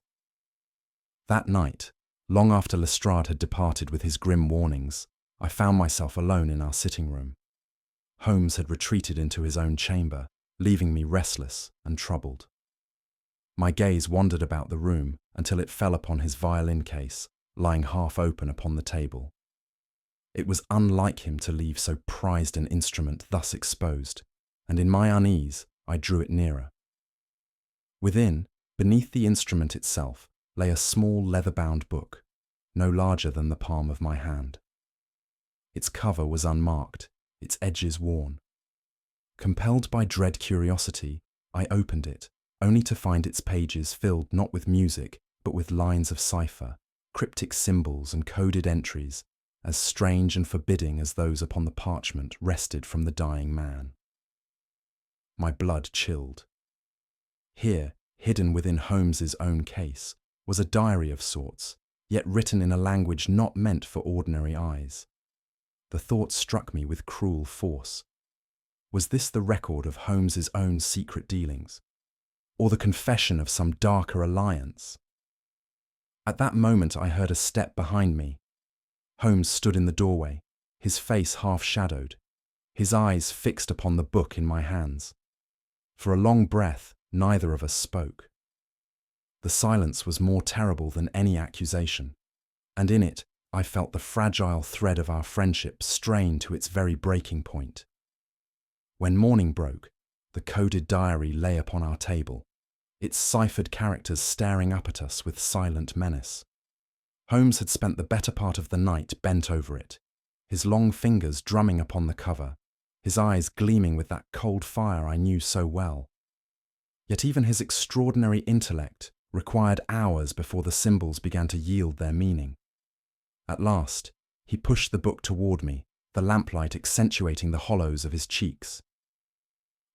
That night, long after Lestrade had departed with his grim warnings, I found myself alone in our sitting room. Holmes had retreated into his own chamber, leaving me restless and troubled. My gaze wandered about the room until it fell upon his violin case, lying half open upon the table. It was unlike him to leave so prized an instrument thus exposed, and in my unease I drew it nearer. Within, beneath the instrument itself, lay a small leather-bound book, no larger than the palm of my hand. Its cover was unmarked, its edges worn. Compelled by dread curiosity, I opened it, only to find its pages filled not with music, but with lines of cipher, cryptic symbols and coded entries, as strange and forbidding as those upon the parchment wrested from the dying man. My blood chilled. Here, hidden within Holmes's own case, was a diary of sorts, yet written in a language not meant for ordinary eyes. The thought struck me with cruel force. Was this the record of Holmes's own secret dealings, or the confession of some darker alliance? At that moment I heard a step behind me. Holmes stood in the doorway, his face half-shadowed, his eyes fixed upon the book in my hands. For a long breath, neither of us spoke. The silence was more terrible than any accusation, and in it I felt the fragile thread of our friendship strain to its very breaking point. When morning broke, the coded diary lay upon our table, its ciphered characters staring up at us with silent menace. Holmes had spent the better part of the night bent over it, his long fingers drumming upon the cover, his eyes gleaming with that cold fire I knew so well. Yet even his extraordinary intellect required hours before the symbols began to yield their meaning. At last, he pushed the book toward me, the lamplight accentuating the hollows of his cheeks.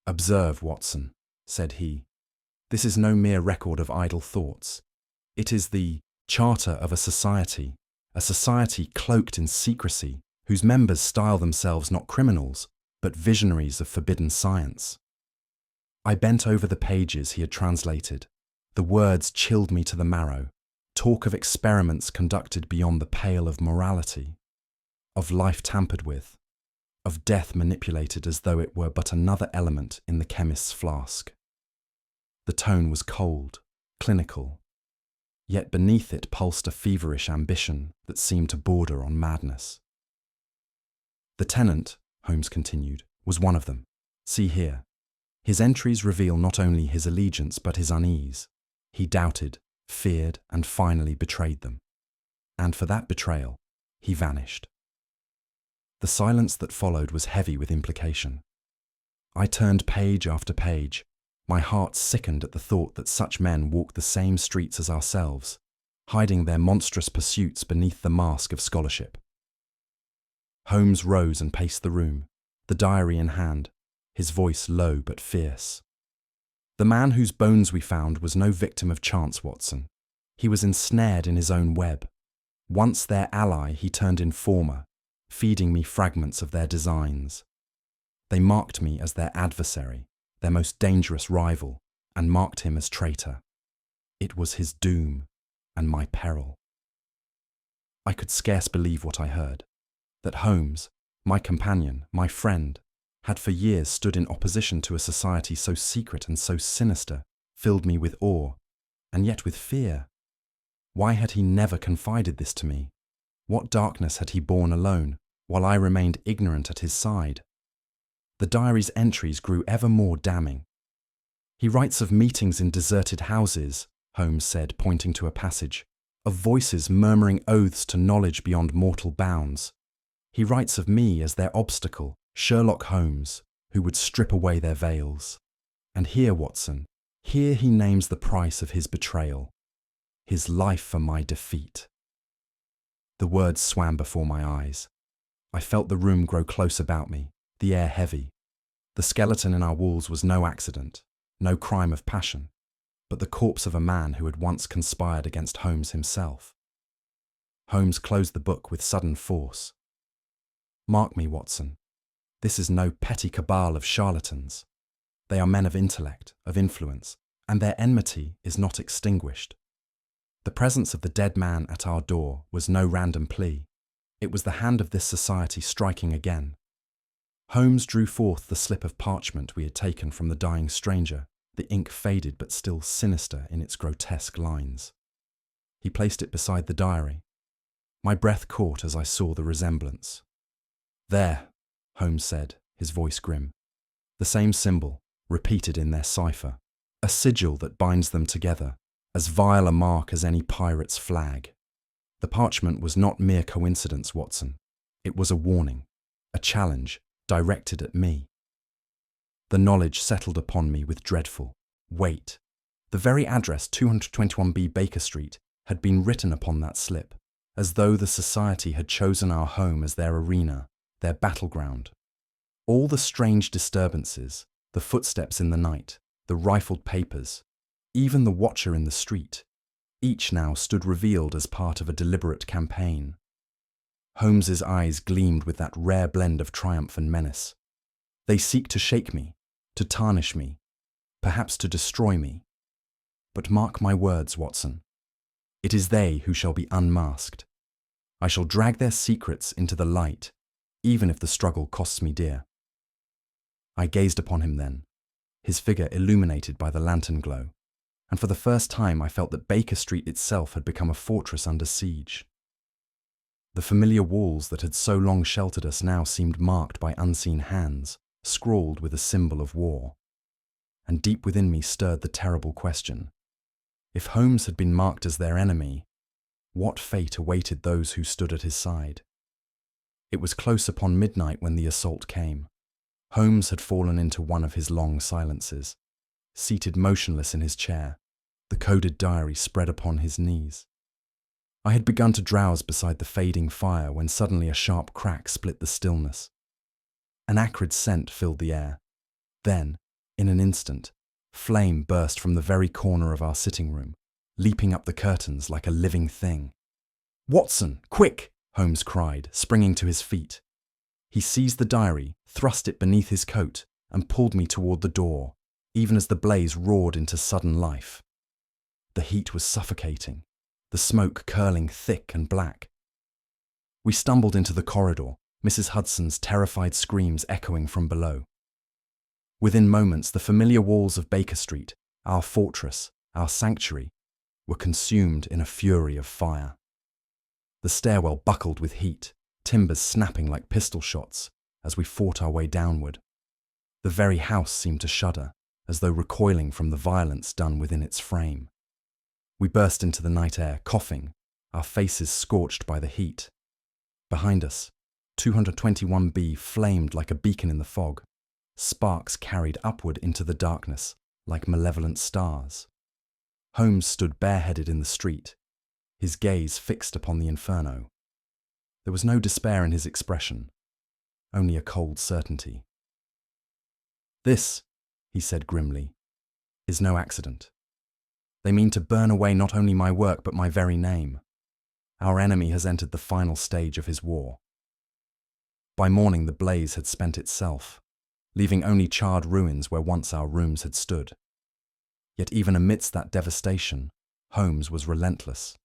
"Observe, Watson," said he. "This is no mere record of idle thoughts. It is the charter of a society cloaked in secrecy, whose members style themselves not criminals, but visionaries of forbidden science." I bent over the pages he had translated. The words chilled me to the marrow. Talk of experiments conducted beyond the pale of morality, of life tampered with, of death manipulated as though it were but another element in the chemist's flask. The tone was cold, clinical, yet beneath it pulsed a feverish ambition that seemed to border on madness. "The tenant," Holmes continued, "was one of them. See here. His entries reveal not only his allegiance but his unease. He doubted, feared, and finally betrayed them. And for that betrayal, he vanished." The silence that followed was heavy with implication. I turned page after page. My heart sickened at the thought that such men walked the same streets as ourselves, hiding their monstrous pursuits beneath the mask of scholarship. Holmes rose and paced the room, the diary in hand, his voice low but fierce. "The man whose bones we found was no victim of chance, Watson. He was ensnared in his own web. Once their ally, he turned informer, feeding me fragments of their designs. They marked me as their adversary, their most dangerous rival, and marked him as traitor. It was his doom and my peril." I could scarce believe what I heard, that Holmes, my companion, my friend, had for years stood in opposition to a society so secret and so sinister, filled me with awe, and yet with fear. Why had he never confided this to me? What darkness had he borne alone, while I remained ignorant at his side? The diary's entries grew ever more damning. "He writes of meetings in deserted houses," Holmes said, pointing to a passage, "of voices murmuring oaths to knowledge beyond mortal bounds. He writes of me as their obstacle, Sherlock Holmes, who would strip away their veils. And here, Watson, here he names the price of his betrayal, his life for my defeat." The words swam before my eyes. I felt the room grow close about me, the air heavy. The skeleton in our walls was no accident, no crime of passion, but the corpse of a man who had once conspired against Holmes himself. Holmes closed the book with sudden force. "Mark me, Watson. This is no petty cabal of charlatans. They are men of intellect, of influence, and their enmity is not extinguished. The presence of the dead man at our door was no random plea. It was the hand of this society striking again. Holmes drew forth the slip of parchment we had taken from the dying stranger, the ink faded but still sinister in its grotesque lines. He placed it beside the diary. My breath caught as I saw the resemblance. "There," Holmes said, his voice grim. "The same symbol, repeated in their cipher. A sigil that binds them together, as vile a mark as any pirate's flag. The parchment was not mere coincidence, Watson. It was a warning, a challenge, directed at me." The knowledge settled upon me with dreadful weight. The very address, 221B Baker Street, had been written upon that slip, as though the society had chosen our home as their arena, their battleground. All the strange disturbances, the footsteps in the night, the rifled papers, even the watcher in the street, each now stood revealed as part of a deliberate campaign. Holmes's eyes gleamed with that rare blend of triumph and menace. They seek to shake me, to tarnish me, perhaps to destroy me. But mark my words, Watson. It is they who shall be unmasked. I shall drag their secrets into the light, even if the struggle costs me dear. I gazed upon him then, his figure illuminated by the lantern glow, and for the first time I felt that Baker Street itself had become a fortress under siege. The familiar walls that had so long sheltered us now seemed marked by unseen hands, scrawled with a symbol of war. And deep within me stirred the terrible question: if Holmes had been marked as their enemy, what fate awaited those who stood at his side? It was close upon midnight when the assault came. Holmes had fallen into one of his long silences, seated motionless in his chair, the coded diary spread upon his knees. I had begun to drowse beside the fading fire when suddenly a sharp crack split the stillness. An acrid scent filled the air. Then, in an instant, flame burst from the very corner of our sitting room, leaping up the curtains like a living thing. "Watson, quick!" Holmes cried, springing to his feet. He seized the diary, thrust it beneath his coat, and pulled me toward the door, even as the blaze roared into sudden life. The heat was suffocating, the smoke curling thick and black. We stumbled into the corridor, Mrs. Hudson's terrified screams echoing from below. Within moments, the familiar walls of Baker Street, our fortress, our sanctuary, were consumed in a fury of fire. The stairwell buckled with heat, timbers snapping like pistol shots as we fought our way downward. The very house seemed to shudder, as though recoiling from the violence done within its frame. We burst into the night air, coughing, our faces scorched by the heat. Behind us, 221B flamed like a beacon in the fog. Sparks carried upward into the darkness like malevolent stars. Holmes stood bareheaded in the street, his gaze fixed upon the inferno. There was no despair in his expression, only a cold certainty. "This," he said grimly, "is no accident. They mean to burn away not only my work but my very name. Our enemy has entered the final stage of his war." By morning the blaze had spent itself, leaving only charred ruins where once our rooms had stood. Yet even amidst that devastation, Holmes was relentless.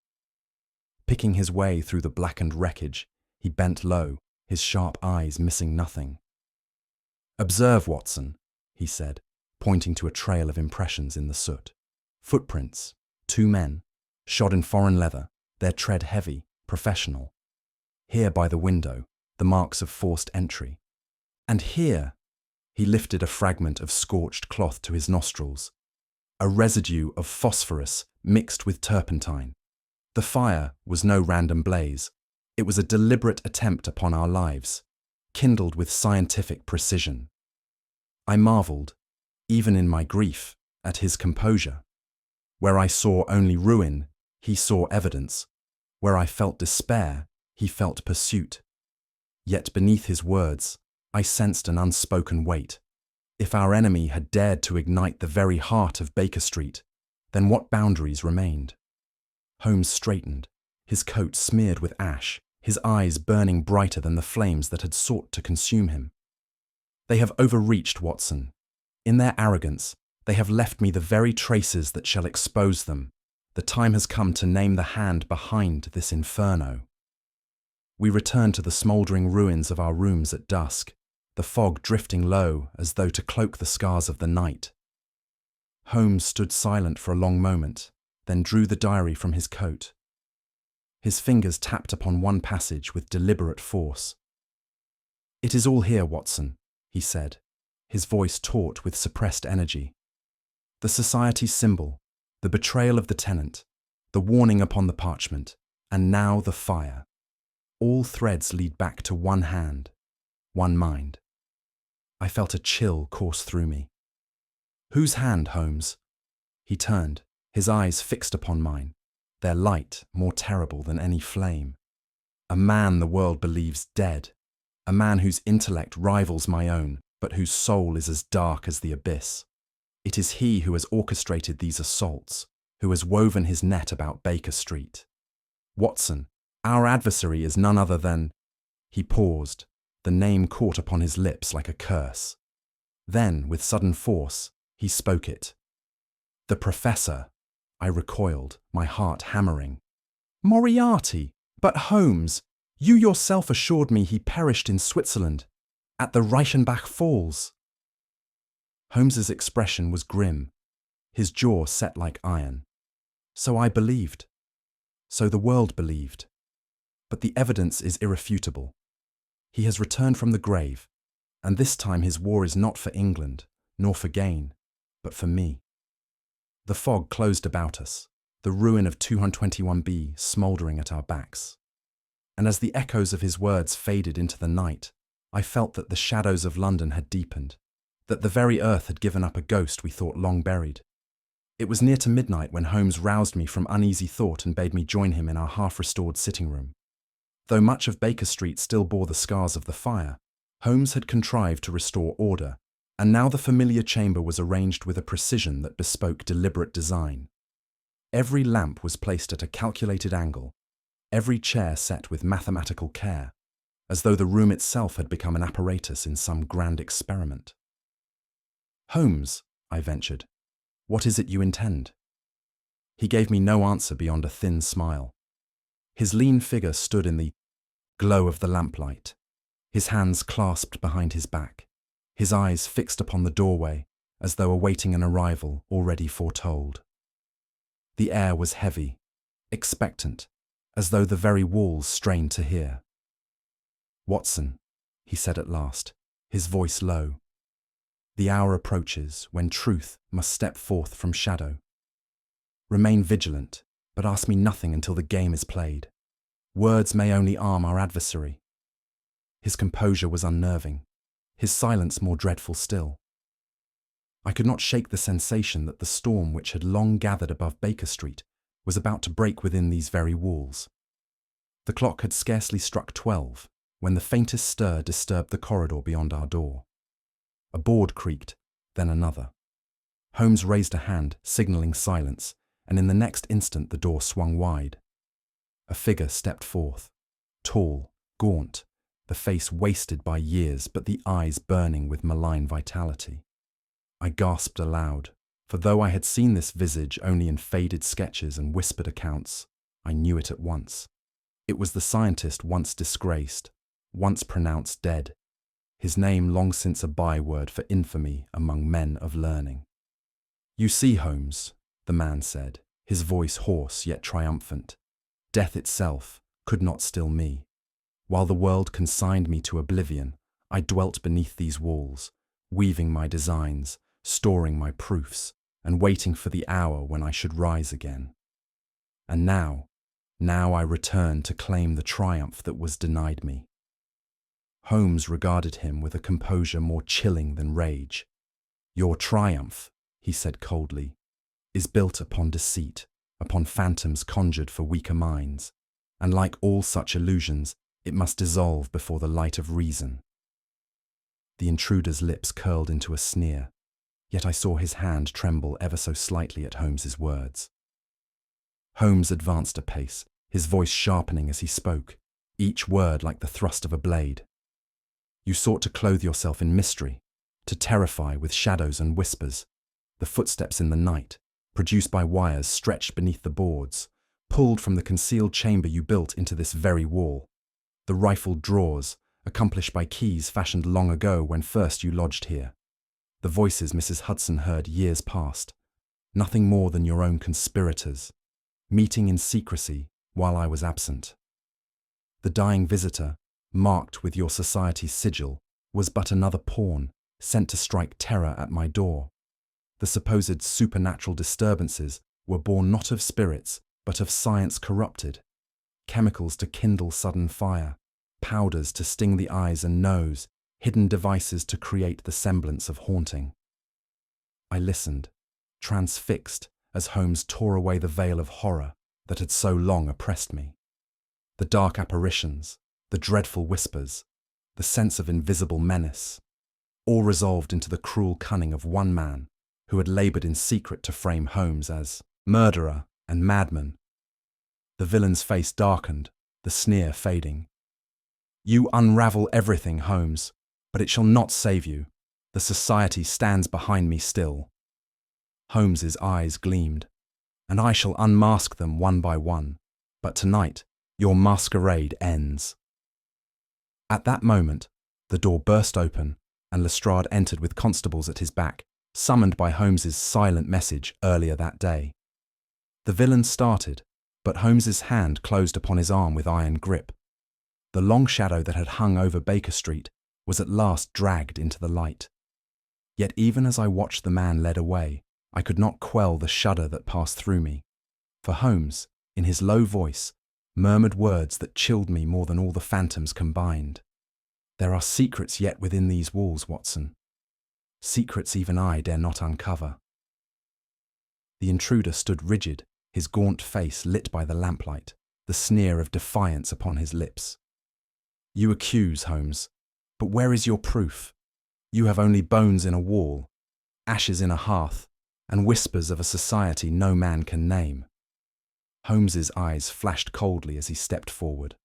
Picking his way through the blackened wreckage, he bent low, his sharp eyes missing nothing. "Observe, Watson," he said, pointing to a trail of impressions in the soot. "Footprints, 2 men, shod in foreign leather, their tread heavy, professional. Here by the window, the marks of forced entry. And here," he lifted a fragment of scorched cloth to his nostrils, "a residue of phosphorus mixed with turpentine. The fire was no random blaze. It was a deliberate attempt upon our lives, kindled with scientific precision." I marveled, even in my grief, at his composure. Where I saw only ruin, he saw evidence. Where I felt despair, he felt pursuit. Yet beneath his words, I sensed an unspoken weight. If our enemy had dared to ignite the very heart of Baker Street, then what boundaries remained? Holmes straightened, his coat smeared with ash, his eyes burning brighter than the flames that had sought to consume him. "They have overreached, Watson. In their arrogance, They have left me the very traces that shall expose them. The time has come to name the hand behind this inferno. We returned to the smouldering ruins of our rooms at dusk, the fog drifting low as though to cloak the scars of the night. Holmes stood silent for a long moment, then drew the diary from his coat. His fingers tapped upon one passage with deliberate force. "It is all here, Watson," he said, his voice taut with suppressed energy. "The society's symbol, the betrayal of the tenant, the warning upon the parchment, and now the fire. All threads lead back to one hand, one mind." I felt a chill course through me. "Whose hand, Holmes?" He turned, his eyes fixed upon mine, their light more terrible than any flame. "A man the world believes dead, a man whose intellect rivals my own, but whose soul is as dark as the abyss. It is he who has orchestrated these assaults, who has woven his net about Baker Street. Watson, our adversary is none other than—" He paused, the name caught upon his lips like a curse. Then, with sudden force, he spoke it. "The Professor." I recoiled, my heart hammering. "Moriarty! But Holmes, you yourself assured me he perished in Switzerland, at the Reichenbach Falls." Holmes's expression was grim, his jaw set like iron. "So I believed. So the world believed. But the evidence is irrefutable. He has returned from the grave, and this time his war is not for England, nor for gain, but for me." The fog closed about us, the ruin of 221B smouldering at our backs. And as the echoes of his words faded into the night, I felt that the shadows of London had deepened, that the very earth had given up a ghost we thought long buried. It was near to midnight when Holmes roused me from uneasy thought and bade me join him in our half-restored sitting room. Though much of Baker Street still bore the scars of the fire, Holmes had contrived to restore order, and now the familiar chamber was arranged with a precision that bespoke deliberate design. Every lamp was placed at a calculated angle, every chair set with mathematical care, as though the room itself had become an apparatus in some grand experiment. "Holmes," I ventured, "what is it you intend?" He gave me no answer beyond a thin smile. His lean figure stood in the glow of the lamplight, his hands clasped behind his back, his eyes fixed upon the doorway as though awaiting an arrival already foretold. The air was heavy, expectant, as though the very walls strained to hear. "Watson," he said at last, his voice low, "the hour approaches when truth must step forth from shadow. Remain vigilant, but ask me nothing until the game is played. Words may only arm our adversary." His composure was unnerving, his silence more dreadful still. I could not shake the sensation that the storm which had long gathered above Baker Street was about to break within these very walls. The clock had scarcely struck 12 when the faintest stir disturbed the corridor beyond our door. A board creaked, then another. Holmes raised a hand, signalling silence, and in the next instant the door swung wide. A figure stepped forth, tall, gaunt, the face wasted by years but the eyes burning with malign vitality. I gasped aloud, for though I had seen this visage only in faded sketches and whispered accounts, I knew it at once. It was the scientist once disgraced, once pronounced dead, his name long since a byword for infamy among men of learning. "You see, Holmes," the man said, his voice hoarse yet triumphant, "death itself could not still me. While the world consigned me to oblivion, I dwelt beneath these walls, weaving my designs, storing my proofs, and waiting for the hour when I should rise again. And now I return to claim the triumph that was denied me." Holmes regarded him with a composure more chilling than rage. "Your triumph," he said coldly, "is built upon deceit, upon phantoms conjured for weaker minds, and like all such illusions, it must dissolve before the light of reason." The intruder's lips curled into a sneer, yet I saw his hand tremble ever so slightly at Holmes's words. Holmes advanced a pace, his voice sharpening as he spoke, each word like the thrust of a blade. "You sought to clothe yourself in mystery, to terrify with shadows and whispers, the footsteps in the night, produced by wires stretched beneath the boards, pulled from the concealed chamber you built into this very wall. The rifled drawers, accomplished by keys fashioned long ago when first you lodged here. The voices Mrs. Hudson heard years past, nothing more than your own conspirators, meeting in secrecy while I was absent. The dying visitor, marked with your society's sigil, was but another pawn sent to strike terror at my door. The supposed supernatural disturbances were born not of spirits, but of science corrupted, chemicals to kindle sudden fire, powders to sting the eyes and nose, hidden devices to create the semblance of haunting. I listened, transfixed as Holmes tore away the veil of horror that had so long oppressed me. The dark apparitions, the dreadful whispers, the sense of invisible menace, all resolved into the cruel cunning of one man who had laboured in secret to frame Holmes as murderer and madman. The villain's face darkened, the sneer fading. You unravel everything, Holmes, but it shall not save you. The society stands behind me still. Holmes's eyes gleamed, and I shall unmask them one by one, but tonight your masquerade ends. At that moment, the door burst open, and Lestrade entered with constables at his back, summoned by Holmes's silent message earlier that day. The villain started, but Holmes's hand closed upon his arm with iron grip. The long shadow that had hung over Baker Street was at last dragged into the light. Yet even as I watched the man led away, I could not quell the shudder that passed through me, for Holmes, in his low voice, murmured words that chilled me more than all the phantoms combined. There are secrets yet within these walls, Watson. Secrets even I dare not uncover. The intruder stood rigid, his gaunt face lit by the lamplight, the sneer of defiance upon his lips. You accuse, Holmes, but where is your proof? You have only bones in a wall, ashes in a hearth, and whispers of a society no man can name. Holmes's eyes flashed coldly as he stepped forward.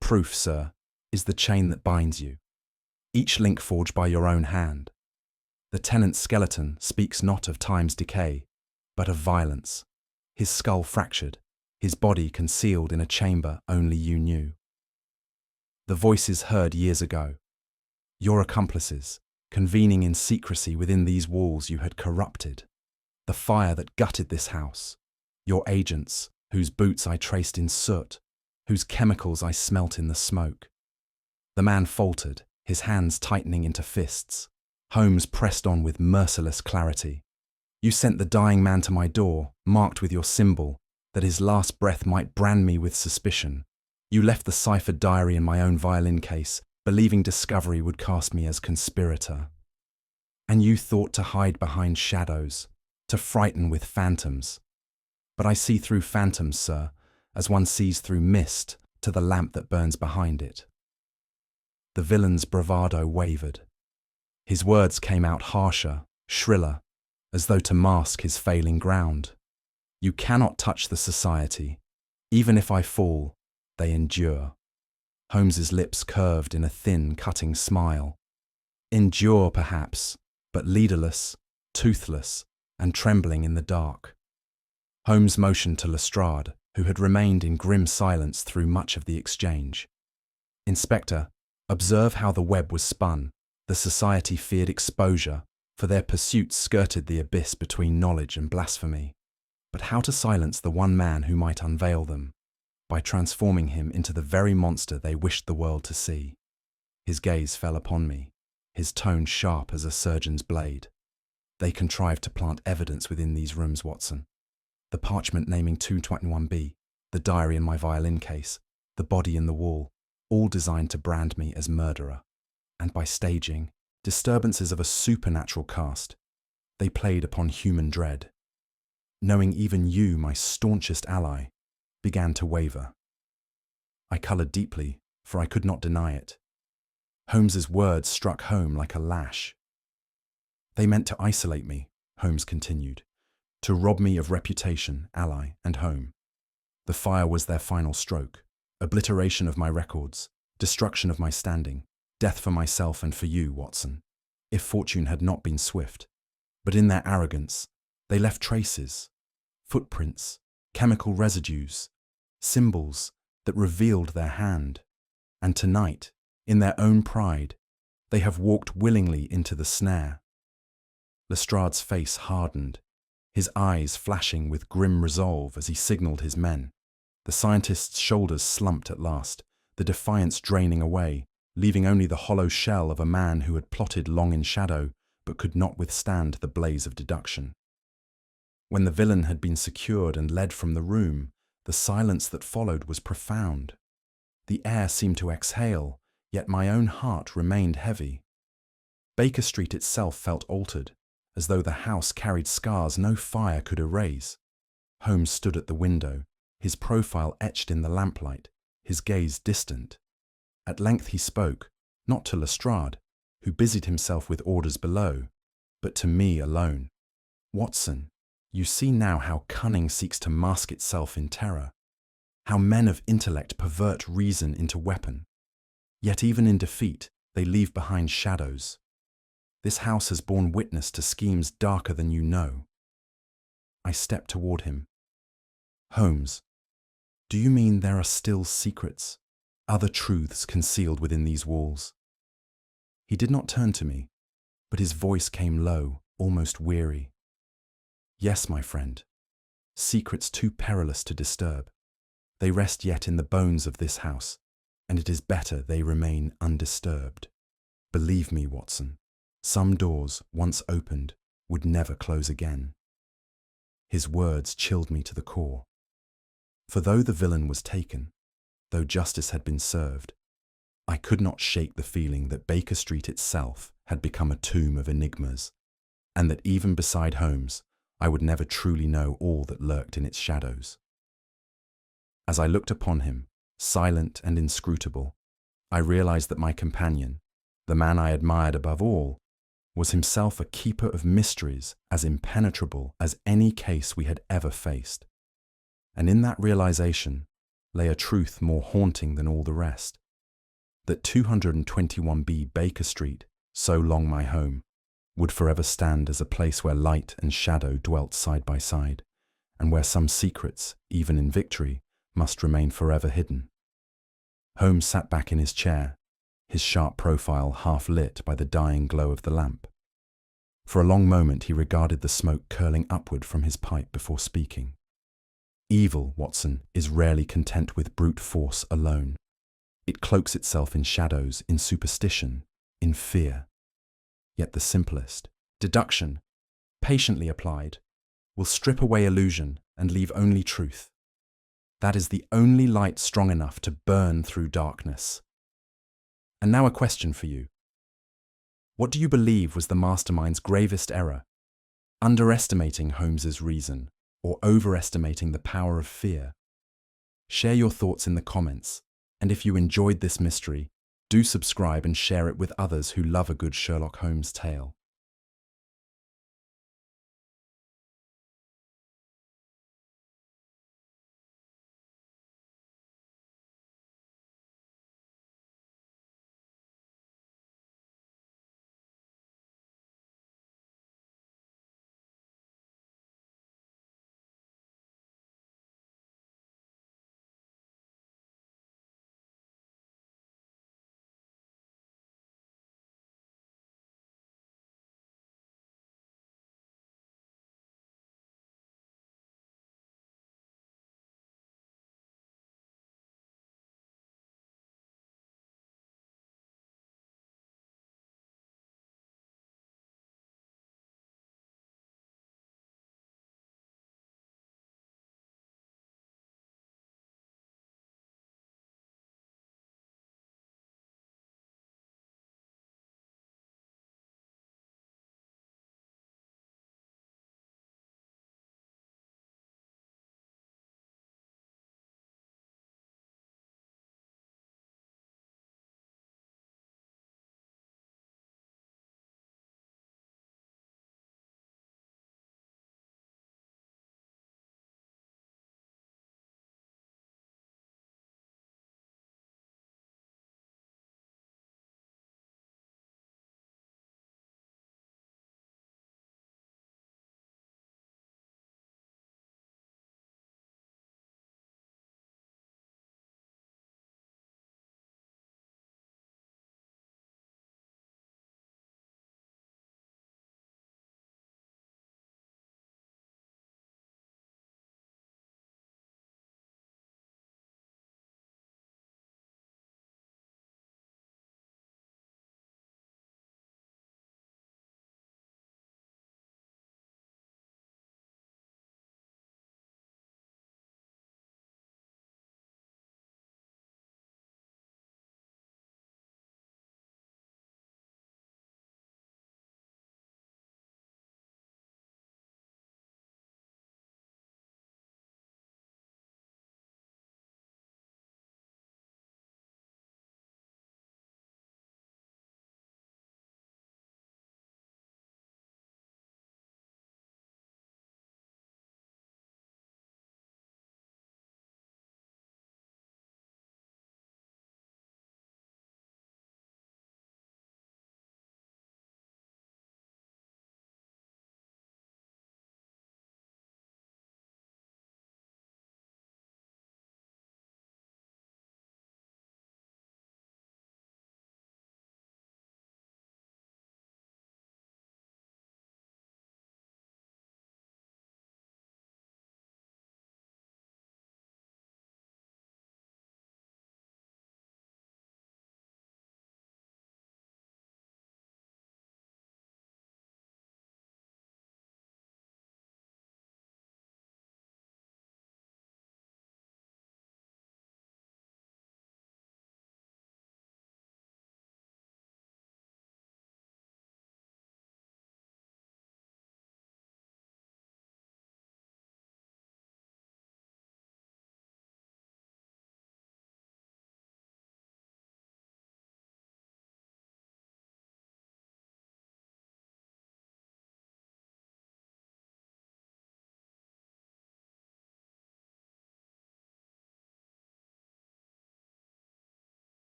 Proof, sir, is the chain that binds you, each link forged by your own hand. The tenant's skeleton speaks not of time's decay, but of violence, his skull fractured, his body concealed in a chamber only you knew. The voices heard years ago, your accomplices, convening in secrecy within these walls you had corrupted, the fire that gutted this house, your agents, whose boots I traced in soot, whose chemicals I smelt in the smoke. The man faltered, his hands tightening into fists. Holmes pressed on with merciless clarity. You sent the dying man to my door, marked with your symbol, that his last breath might brand me with suspicion. You left the ciphered diary in my own violin case, believing discovery would cast me as conspirator. And you thought to hide behind shadows, to frighten with phantoms. But I see through phantoms, sir, as one sees through mist to the lamp that burns behind it. The villain's bravado wavered. His words came out harsher, shriller, as though to mask his failing ground. You cannot touch the society. Even if I fall, they endure. Holmes's lips curved in a thin, cutting smile. Endure, perhaps, but leaderless, toothless, and trembling in the dark. Holmes motioned to Lestrade, who had remained in grim silence through much of the exchange. Inspector, observe how the web was spun. The society feared exposure, for their pursuits skirted the abyss between knowledge and blasphemy. But how to silence the one man who might unveil them? By transforming him into the very monster they wished the world to see. His gaze fell upon me, his tone sharp as a surgeon's blade. They contrived to plant evidence within these rooms, Watson. The parchment naming 221B, the diary in my violin case, the body in the wall, all designed to brand me as murderer. And by staging disturbances of a supernatural cast, they played upon human dread. Knowing even you, my staunchest ally, began to waver. I coloured deeply, for I could not deny it. Holmes's words struck home like a lash. They meant to isolate me, Holmes continued, to rob me of reputation, ally, and home. The fire was their final stroke, obliteration of my records, destruction of my standing, death for myself and for you, Watson, if fortune had not been swift. But in their arrogance, they left traces, footprints, chemical residues, symbols that revealed their hand. And tonight, in their own pride, they have walked willingly into the snare. Lestrade's face hardened, his eyes flashing with grim resolve as he signaled his men. The scientist's shoulders slumped at last, the defiance draining away, leaving only the hollow shell of a man who had plotted long in shadow but could not withstand the blaze of deduction. When the villain had been secured and led from the room, the silence that followed was profound. The air seemed to exhale, yet my own heart remained heavy. Baker Street itself felt altered, as though the house carried scars no fire could erase. Holmes stood at the window, his profile etched in the lamplight, his gaze distant. At length he spoke, not to Lestrade, who busied himself with orders below, but to me alone. "Watson, you see now how cunning seeks to mask itself in terror, how men of intellect pervert reason into weapon. Yet even in defeat, they leave behind shadows. This house has borne witness to schemes darker than you know." I stepped toward him. "Holmes, do you mean there are still secrets, other truths concealed within these walls?" He did not turn to me, but his voice came low, almost weary. "Yes, my friend. Secrets too perilous to disturb. They rest yet in the bones of this house, and it is better they remain undisturbed. Believe me, Watson, some doors, once opened, would never close again." His words chilled me to the core. For though the villain was taken, though justice had been served, I could not shake the feeling that Baker Street itself had become a tomb of enigmas, and that even beside Holmes, I would never truly know all that lurked in its shadows. As I looked upon him, silent and inscrutable, I realized that my companion, the man I admired above all, was himself a keeper of mysteries as impenetrable as any case we had ever faced. And in that realization lay a truth more haunting than all the rest, that 221B Baker Street, so long my home, would forever stand as a place where light and shadow dwelt side by side, and where some secrets, even in victory, must remain forever hidden. Holmes sat back in his chair, his sharp profile half lit by the dying glow of the lamp. For a long moment he regarded the smoke curling upward from his pipe before speaking. "Evil, Watson, is rarely content with brute force alone. It cloaks itself in shadows, in superstition, in fear. Yet the simplest, deduction, patiently applied, will strip away illusion and leave only truth. That is the only light strong enough to burn through darkness. And now a question for you. What do you believe was the mastermind's gravest error? Underestimating Holmes's reason, or overestimating the power of fear? Share your thoughts in the comments, and if you enjoyed this mystery, do subscribe and share it with others who love a good Sherlock Holmes tale.